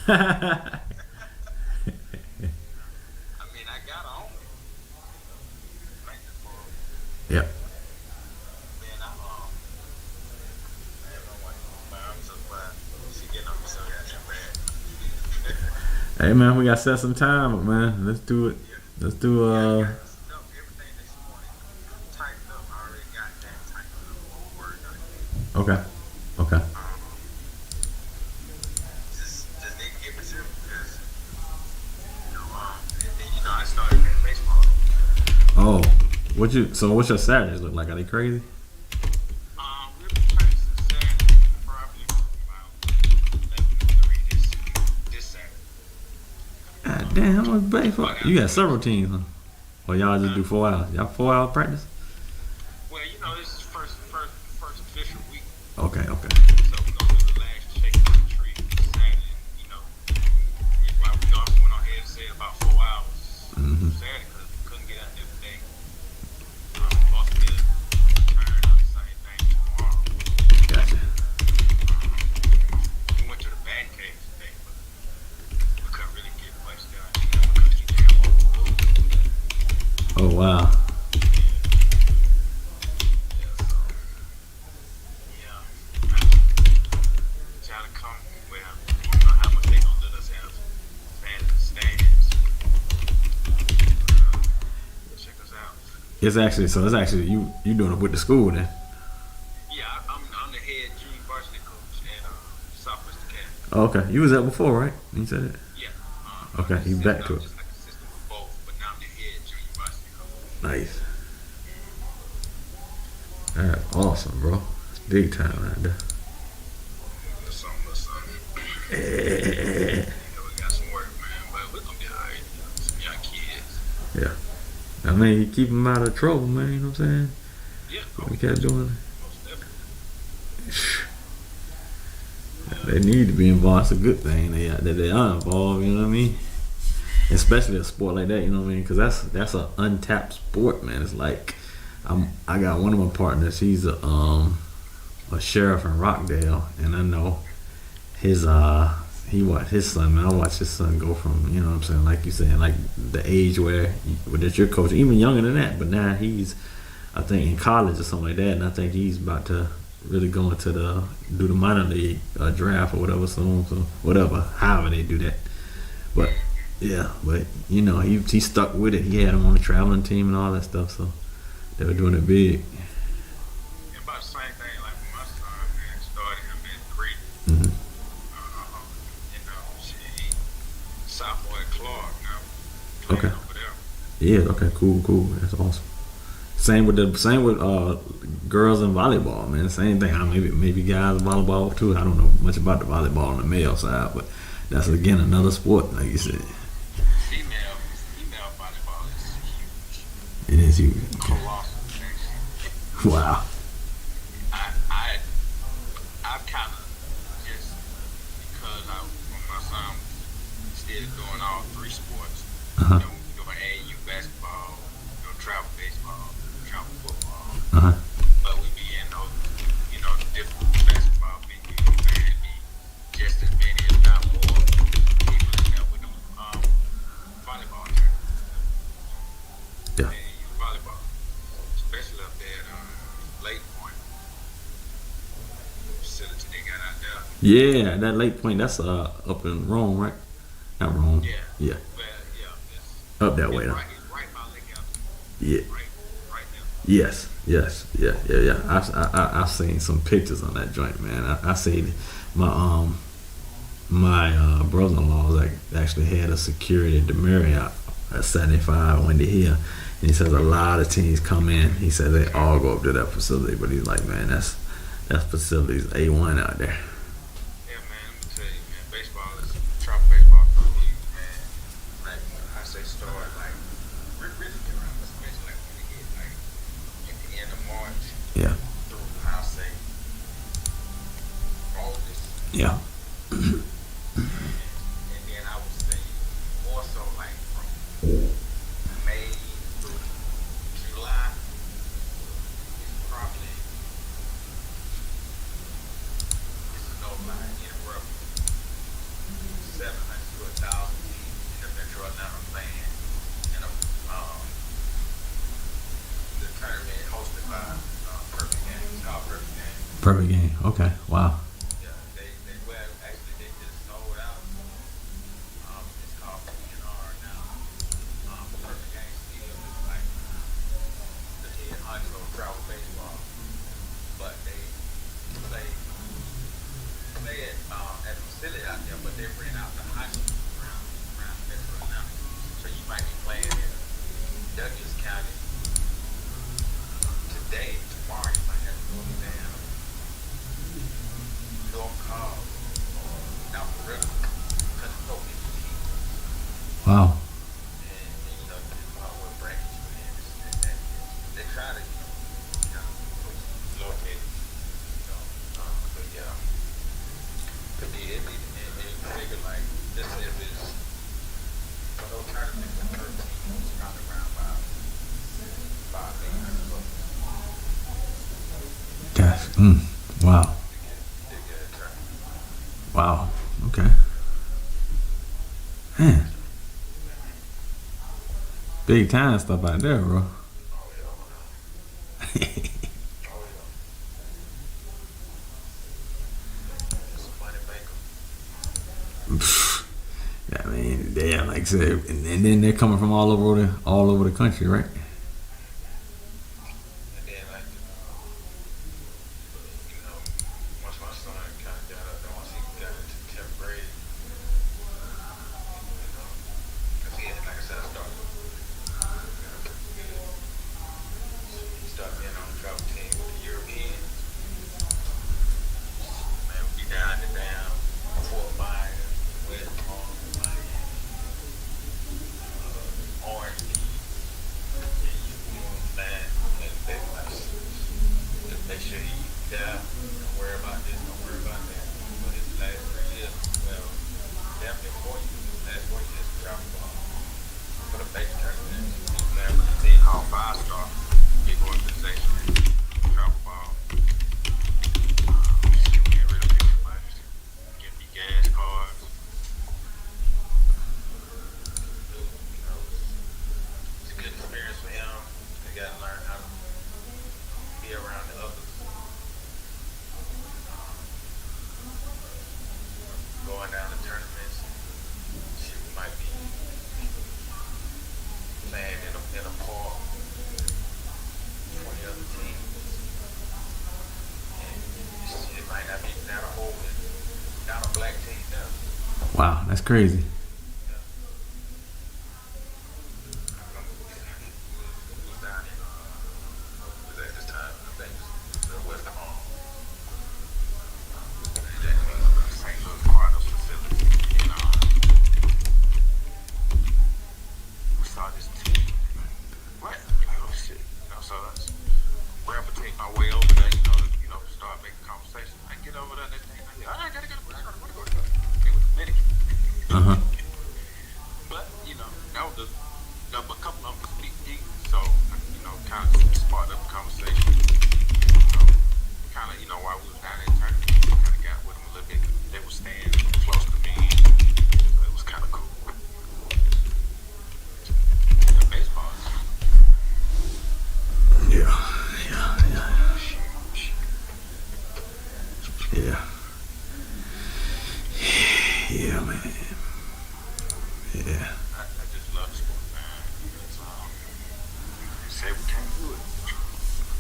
I mean, I got on. Yep. Man, I'm so glad she getting on me so goddamn bad. Hey, man, we got to set some time up, man. Let's do it. Let's do, everything that she wanted tightened up. I already got that tightened up. Okay. Okay. Just need to get material because, I started playing baseball. Oh, what's your Saturdays look like? Are they crazy? We'll be practicing Saturday, probably about 11 to 3 this Saturday. God damn, how much baseball? You got several teams, huh? Or y'all just do 4 hours? Y'all 4 hour practice? Well, this is first official week. Okay. So we're gonna do the last shake of the tree Saturday. Reason why we went on ahead and said about 4 hours Saturday because we couldn't get out there today. Lost a bit of turn on the same thing tomorrow. Gotcha. We went to the bat cave today, but we couldn't really get much done because you damn overbooked. wow. It's actually you doing it with the school then. Yeah, I'm the head junior varsity coach at Southwest Academy. Oh, okay, you was there before, right? You said it. Yeah. Okay, you back to it. Just like assistant with both, but now I'm the head junior varsity coach. Nice. That's awesome, bro. It's big time right there. We got some work, man, but we're gonna be alright. Some young kids. Yeah. I mean, you keep them out of trouble, man. You know what I'm saying? Yeah. We kept doing it. They need to be involved. It's a good thing they are involved. You know what I mean? Especially a sport like that. You know what I mean? Because that's an untapped sport, man. It's like I got one of my partners. He's a sheriff in Rockdale, and I know his son, man. I watched his son go from, you know what I'm saying, like you saying, like the age where that you're coaching, even younger than that, but now he's, I think, in college or something like that, and I think he's about to really go into do the minor league draft or whatever soon, so whatever, however they do that. But yeah, but you know, he stuck with it. He had him on the traveling team and all that stuff, so they were doing it big. About the same thing, like when my son, man, started him in Greek. Mm-hmm. Sophomore at Clark now. Okay. Yeah. Okay. Cool. That's awesome. Same with girls in volleyball, man. Same thing. Maybe guys in volleyball too. I don't know much about the volleyball on the male side, but that's again another sport, like you said. Female volleyball is huge. It is huge. Okay. Colossal. Wow. I've kind of just because when my son still doing all three sports. Uh-huh. You know, doing AAU basketball, travel baseball, travel football. Uh-huh. But we be in those, different basketball venues, and be just as many, if not more, people in there with them volleyball tournaments. Yeah. Volleyball, especially up there at Lake Point facility they got out there. Yeah, that Lake Point, that's up in Rome, right? Not Rome. Yeah. Well, Up that way, though. It's right by Lake Elton. Yeah. Right now. Yes. Yeah. I've seen some pictures on that joint, man. I seen my brother-in-law actually had a security at the Marriott at 75 Windy Hill, and he says a lot of teams come in. He said they all go up to that facility, but he's like, man, that facility's A1 out there. Yeah, man. Let me tell you, man. Baseball is travel baseball for me, man. Like I say, start like really around this basically like when you get like at the end of March. Yeah. Through I say August. Yeah. And then I would say more so like from May through July is probably no lie, anywhere from 700 to 1,000 teams in the Metro Atlanta playing in the tournament hosted by Perfect Game. It's called Perfect Game. Perfect Game. Okay. Wow. Yeah, they just sold out. It's called PNR now. Perfect Game still is like the head honcho of travel baseball, but they play at the facility out there, but they rent out the high school around Metro Atlanta. So you might be playing in Douglas County today. Tomorrow you might have to go down North Cobb or Alpharetta because it's so many teams. Wow. And what bracket you're in and that. They try to, locate it. But yeah. Could be it figure like this if it's for those tournaments in 13 it's around by 5,800 bucks. That's wow. Wow. Okay. Man. Big time stuff out there, bro. I mean, yeah, like I said, and then they're coming from all over the country, right? Wow, that's crazy.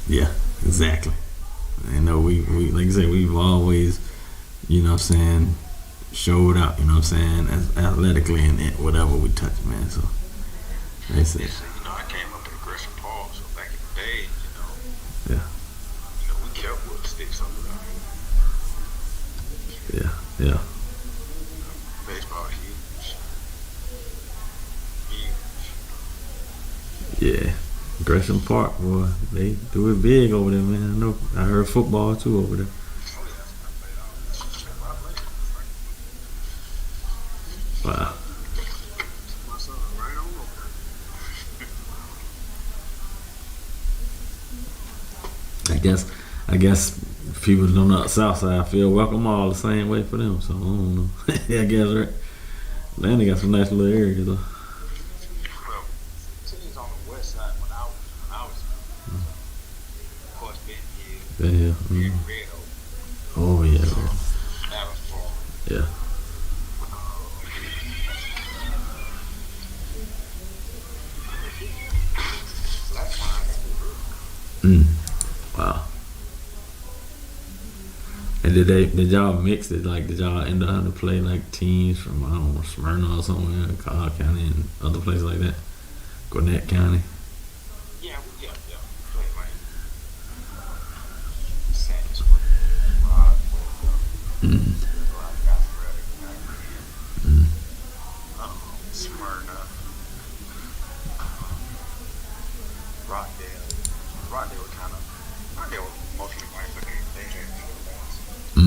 Yeah, exactly. I know we like I said, we've always, you know what I'm saying, showed up, you know what I'm saying, as athletically in whatever we touch, man. So they say. You know, I came up in Gresham Park, so back in the day, you know. Yeah. You know, we kept wood sticks over there. Yeah, yeah. Baseball huge. Yeah. Gresham Park, boy, they do it big over there, man. I know. I heard football too over there. Wow. I guess people on the south side feel welcome all the same way for them. So I don't know. I guess right. Atlanta got some nice little areas though. Yeah. Oh yeah. Yeah. Wow. And did y'all mix it? Like, did y'all end up having to play like teams from, I don't know, Smyrna or somewhere, Cobb County and other places like that? Gwinnett County? Yeah. Smyrna, Rockdale was mostly white, but they had you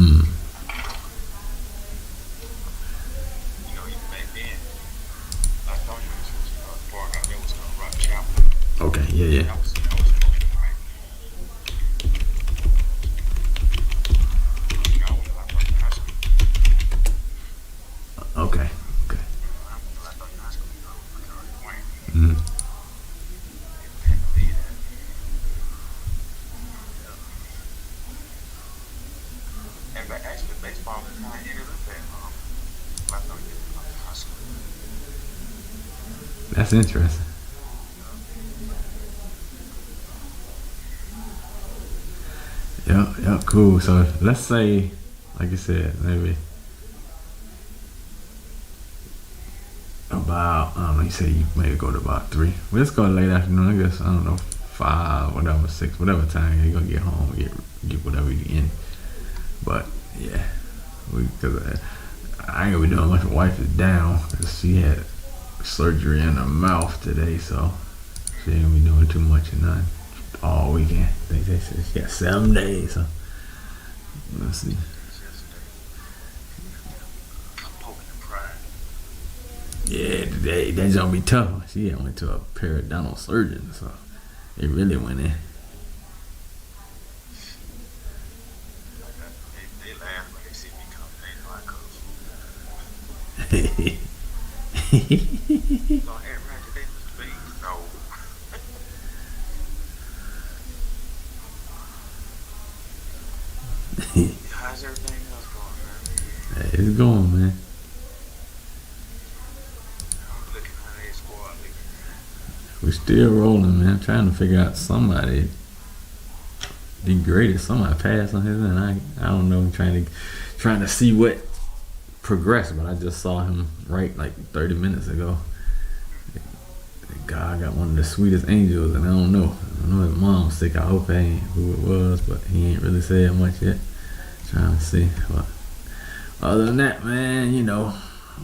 know, even back then, I thought you was the park out there was called Rock Chapel. Okay, yeah. That was mostly white. I was in high school. Okay. I thought in high school, you know, white. That's interesting. Yeah, cool. So let's say, like you said, maybe about, I don't know, you say you maybe go to about 3. Well, let's go late afternoon, I guess, I don't know, 5, whatever, 6, whatever time you're gonna get home, get whatever you in. But yeah, because I ain't gonna be doing much. My wife is down because she had surgery in her mouth today, so she ain't gonna be doing too much or nothing all weekend. I think they said she got 7 days, so let's see. Yeah, today that's gonna be tough. She had went to a periodontal surgeon, so it really went in. They laugh when they see me come. They know I cook. No, hey, man, today was big. No. How's everything else going, man? Hey, it's going, man. I'm looking at a squad league. We're still rolling, man. I'm trying to figure out somebody degraded. Somebody passed on his end. I don't know. I'm trying to see what progressed, but I just saw him right like 30 minutes ago. God got one of the sweetest angels, and I don't know his mom's sick. I hope that ain't who it was, but he ain't really said much yet. Trying to see. But other than that, man,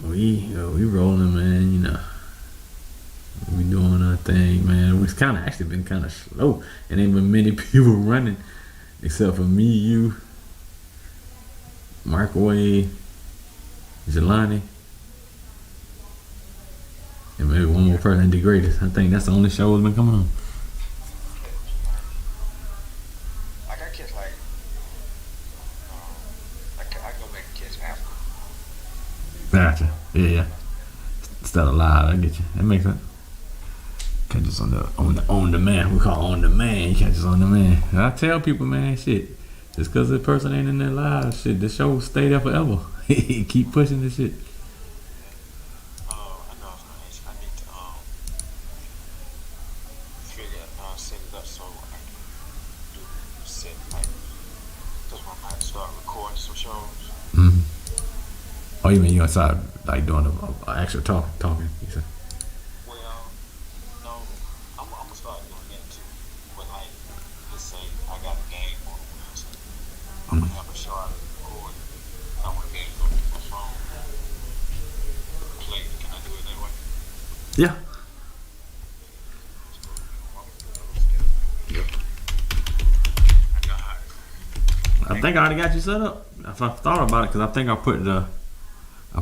we rolling, man. We doing our thing, man. It's actually been kind of slow, and ain't been many people running, except for me, you, Microwave, Jelani, and maybe one more person, The Greatest. I think that's the only show that's been coming on. Like I catch I go back and catch after. Gotcha. Yeah. Instead of live, I get you. That makes sense. Catch us on demand. We call on demand. You catch us on demand. And I tell people, man, shit. Just because the person ain't in there live, shit, the show will stay there forever. Keep pushing this shit. I know I need to set it up so I can do set because I might start recording some shows. Oh, you mean you outside like doing an actual talking? You said. Well, no, I'm gonna start doing that too. But like, let's say I got a game on Wednesday. I'm gonna have a show I record. I want to be able to go to my phone, play. Can I do it that way? Yeah. I think I already got you set up. If I thought about it, because I think I put the I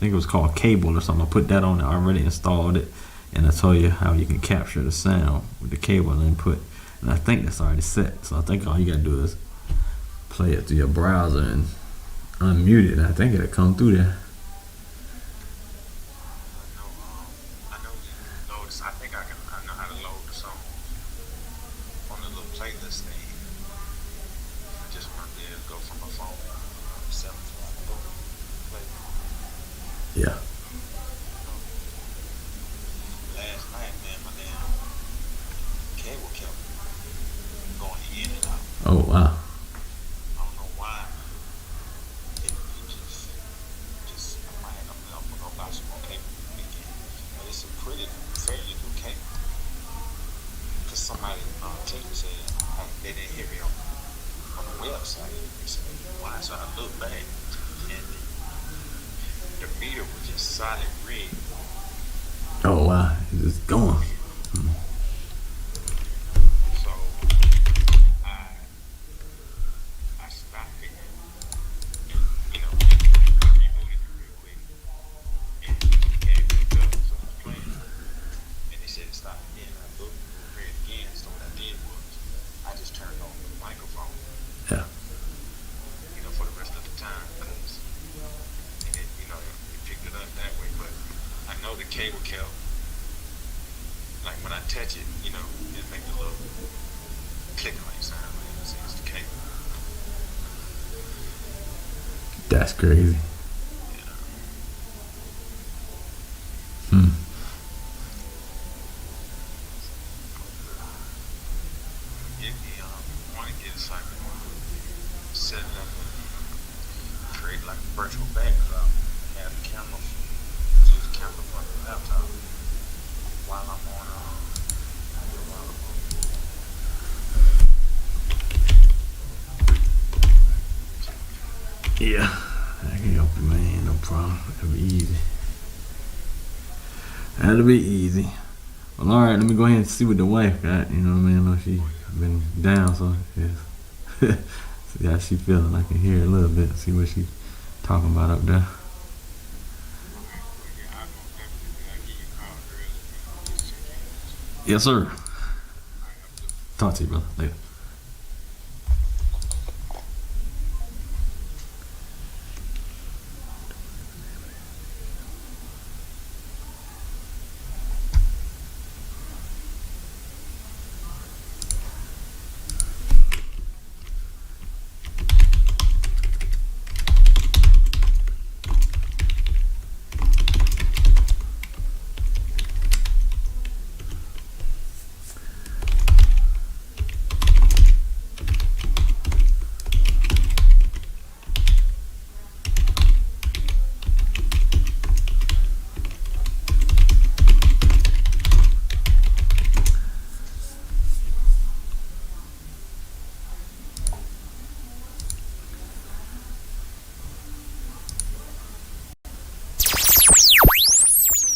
think it was called cable or something. I put that on there. I already installed it, and I told you how you can capture the sound with the cable input. And I think that's already set. So I think all you gotta do is play it through your browser and unmute it. And I think it'll come through there. I think I know how to load the song on the little playlist thing. I just want to be able to go from my phone. Yeah. Last night, man, my damn cable kept going in and out. Oh wow. I don't know why. It just I'm gonna go buy some more cable again. But it's a pretty fairly new cable. Because somebody texted me said they didn't hear me on the website. They said, why? So I looked back and the meter was just solid red. Oh wow. It's just going. So I stopped it, rebooted it real quick, and it came back up. So I was playing, and they said it stopped again. I looked red again. So what I did was I just turned on the microphone. Yeah. For the rest of the time, because it picked it up that way. But I know the cable kept, like when I touch it, it makes a little clicking like sound. Like it's the cable. That's crazy. Yeah, I can help you, man. No problem. It'll be easy. That'll be easy. Well, all right. Let me go ahead and see what the wife got. You know what I mean? I know she's been down, so yes. See how she feeling. I can hear it a little bit. See what she's talking about up there. Yes, sir. Talk to you, brother. Later.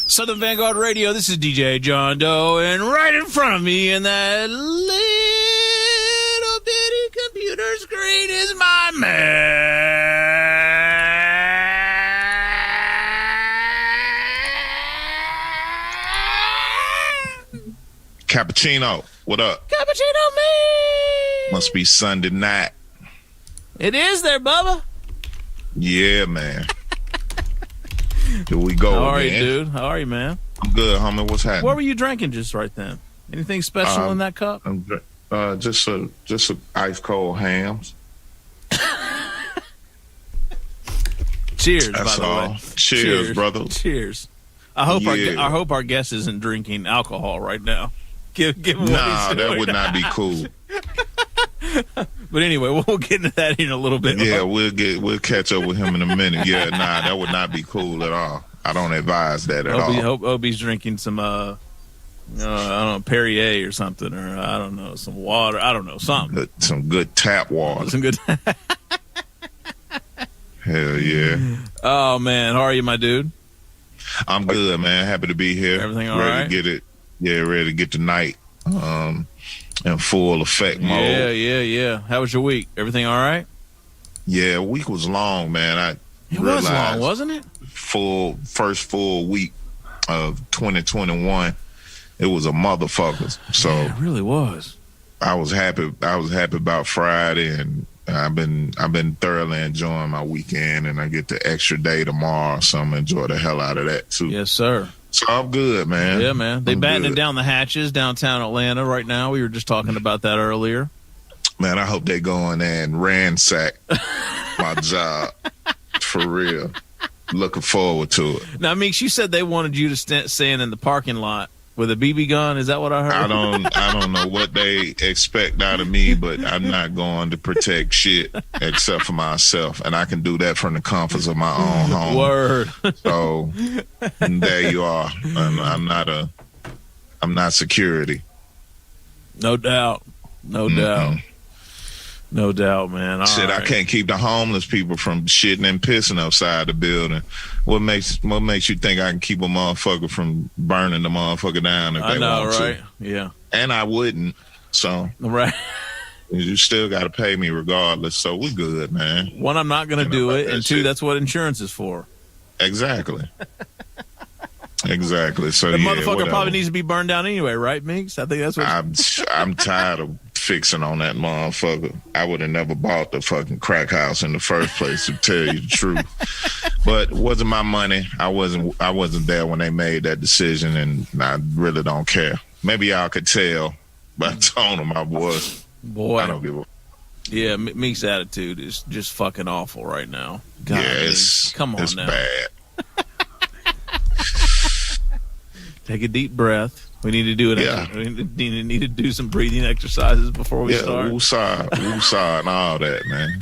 Southern Vanguard Radio, this is DJ John Doe, and right in front of me in that little bitty computer screen is my man. Cappuccino, what up? Cappuccino me. Must be Sunday night. It is there, Bubba. Yeah, man. Here we go. How are man. you, dude? How are you, man? I'm good, homie. What's happening? What were you drinking just right then? Anything special in that cup? Just a ice cold hams. Cheers, That's by the all. way. Cheers, brother. Cheers. I hope our guest isn't drinking alcohol right now. Give him what he's that doing. would not be cool. But anyway, we'll get into that in a little bit. Yeah, we'll catch up with him in a minute. Yeah, that would not be cool at all. I don't advise that at all. Hope Obie's drinking some I don't know, Perrier or something, or I don't know, some water. I don't know, something. Some good tap water. Some good. Hell yeah. Oh man, how are you, my dude? I'm good, man. Happy to be here. Everything all ready right? to get it. Yeah, ready to get the night in full effect mode. Yeah. How was your week? Everything all right? Yeah, week was long, man. It was long, wasn't it? First full week of 2021. It was a motherfucker. So yeah, it really was. I was happy about Friday, and I've been thoroughly enjoying my weekend, and I get the extra day tomorrow, so I'm gonna enjoy the hell out of that too. Yes, sir. So I'm good, man. Yeah, man. They battening down the hatches downtown Atlanta right now. We were just talking about that earlier. Man, I hope they go in there and ransack my job. For real. Looking forward to it. Now, Meeks, you said they wanted you to stand in the parking lot with a BB gun. Is that what I heard? I don't know what they expect out of me, but I'm not going to protect shit except for myself, and I can do that from the comforts of my own home. Word. So there you are. I'm not security. No doubt. No doubt. No doubt, man. All Shit, right. I can't keep the homeless people from shitting and pissing outside the building. What makes you think I can keep a motherfucker from burning the motherfucker down if they want to? Right? Yeah. And I wouldn't. So right. You still got to pay me regardless. So we good, man. One, I'm not going to do it, and two, that's what insurance is for. Exactly. Exactly. So the yeah, motherfucker whatever. probably needs to be burned down anyway, right, Meeks? I think that's what I'm tired of fixing on that motherfucker. I would have never bought the fucking crack house in the first place, to tell you the truth. But it wasn't my money. I wasn't there when they made that decision, and I really don't care. Maybe y'all could tell by the tone of my voice. Boy, I don't give a. Yeah, Meek's attitude is just fucking awful right now. God, Yeah, come on it's now. bad. Take a deep breath. We need to do it. Yeah. We need to do some breathing exercises before we start. Woosah, and all that, man.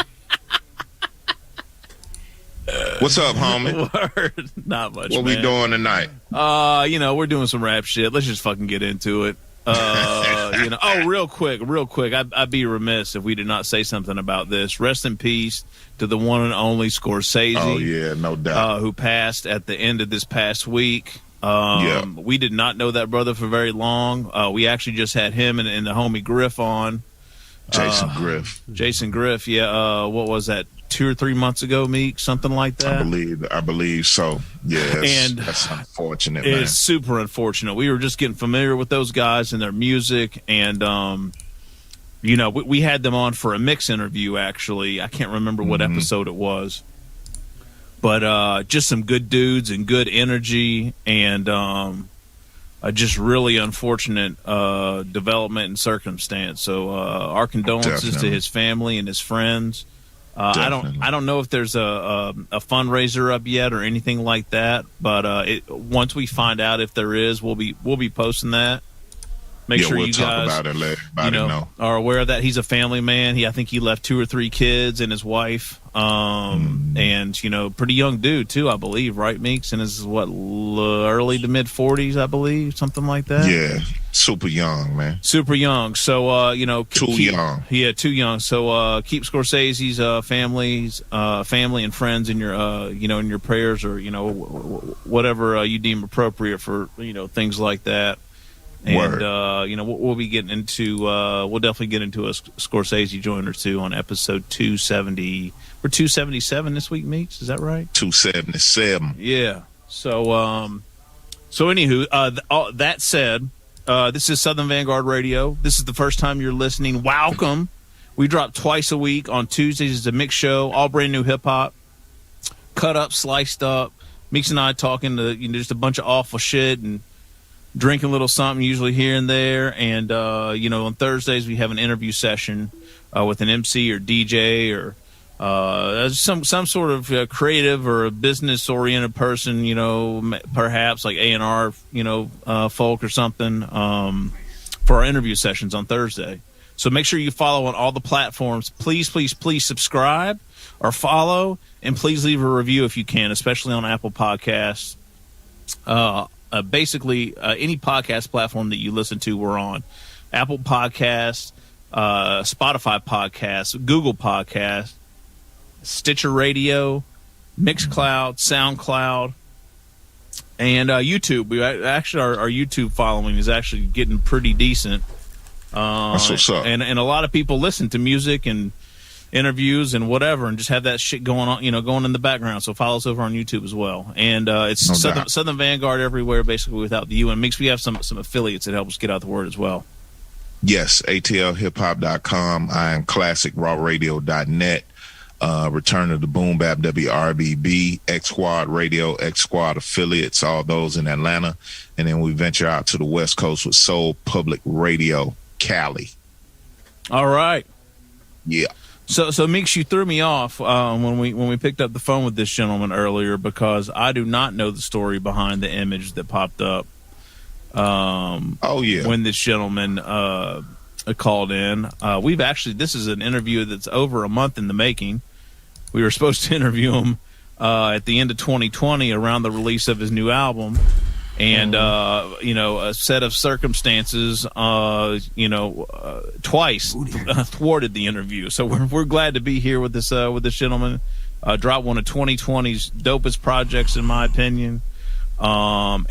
What's up, homie? Word. Not much. What we doing tonight? We're doing some rap shit. Let's just fucking get into it. Real quick. I'd be remiss if we did not say something about this. Rest in peace to the one and only Scorsese. Oh yeah, no doubt. Who passed at the end of this past week. We did not know that brother for very long. We actually just had him and the homie Griff on. Jason Griff. Jason Griff, yeah. What was that? 2 or 3 months ago, Meek, something like that. I believe so. Yeah, that's unfortunate. It's super unfortunate. We were just getting familiar with those guys and their music, and we had them on for a mix interview. Actually, I can't remember what episode it was, but just some good dudes and good energy, and just really unfortunate development and circumstance. So our condolences to his family and his friends. I don't know if there's a fundraiser up yet or anything like that, but once we find out if there is, we'll be posting that. Make sure you guys about it, let everybody know. Are aware of that. He's a family man. I think he left 2 or 3 kids and his wife, and pretty young dude too, I believe, right, Meeks? And this is early to mid 40s, I believe, something like that. Yeah, super young, man. Super young. So too young. Yeah, too young. So keep Scorsese's family and friends in your in your prayers, or whatever you deem appropriate for things like that. And we'll be getting into we'll definitely get into a Scorsese joint or two on episode 270. We're 277 this week, Meeks. Is that right? 277. Yeah. So anywho, that said, this is Southern Vanguard Radio. This is the first time you're listening. Welcome. We drop twice a week on Tuesdays. It's a mixed show, all brand new hip hop, cut up, sliced up. Meeks and I talking to just a bunch of awful shit and drinking a little something usually here and there. And, on Thursdays we have an interview session with an MC or DJ or some sort of creative or a business-oriented person, perhaps like A&R, folk or something for our interview sessions on Thursday. So make sure you follow on all the platforms. Please, please, please subscribe or follow, and please leave a review if you can, especially on Apple Podcasts. Basically, any podcast platform that you listen to, we're on. Apple Podcasts, Spotify Podcasts, Google Podcasts, Stitcher Radio, Mixcloud, SoundCloud, and YouTube. Our YouTube following is actually getting pretty decent. That's what's up. And a lot of people listen to music and interviews and whatever, and just have that shit going on, going in the background. So follow us over on YouTube as well. And it's Southern Vanguard everywhere, basically, without the U. And Mix, we have some affiliates that help us get out the word as well. Yes, atlhiphop.com. I am classicrawradio.net. Return of the Boom Bap, WRBB, X Squad Radio, X Squad affiliates, all those in Atlanta. And then we venture out to the West Coast with Soul Public Radio, Cali. All right. Yeah. So Meeks, you threw me off when we picked up the phone with this gentleman earlier, because I do not know the story behind the image that popped up. When this gentleman called in, this is an interview that's over a month in the making. We were supposed to interview him at the end of 2020 around the release of his new album. And, a set of circumstances, twice thwarted the interview. So we're glad to be here with this gentleman. Dropped one of 2020's dopest projects, in my opinion. I'm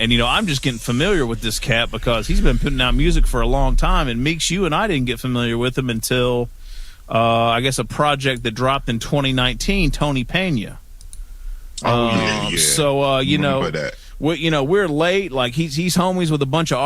just getting familiar with this cat because he's been putting out music for a long time. And Meeks, you and I didn't get familiar with him until, I guess, a project that dropped in 2019, Tony Pena. Yeah. So, we're late. Like he's homies with a bunch of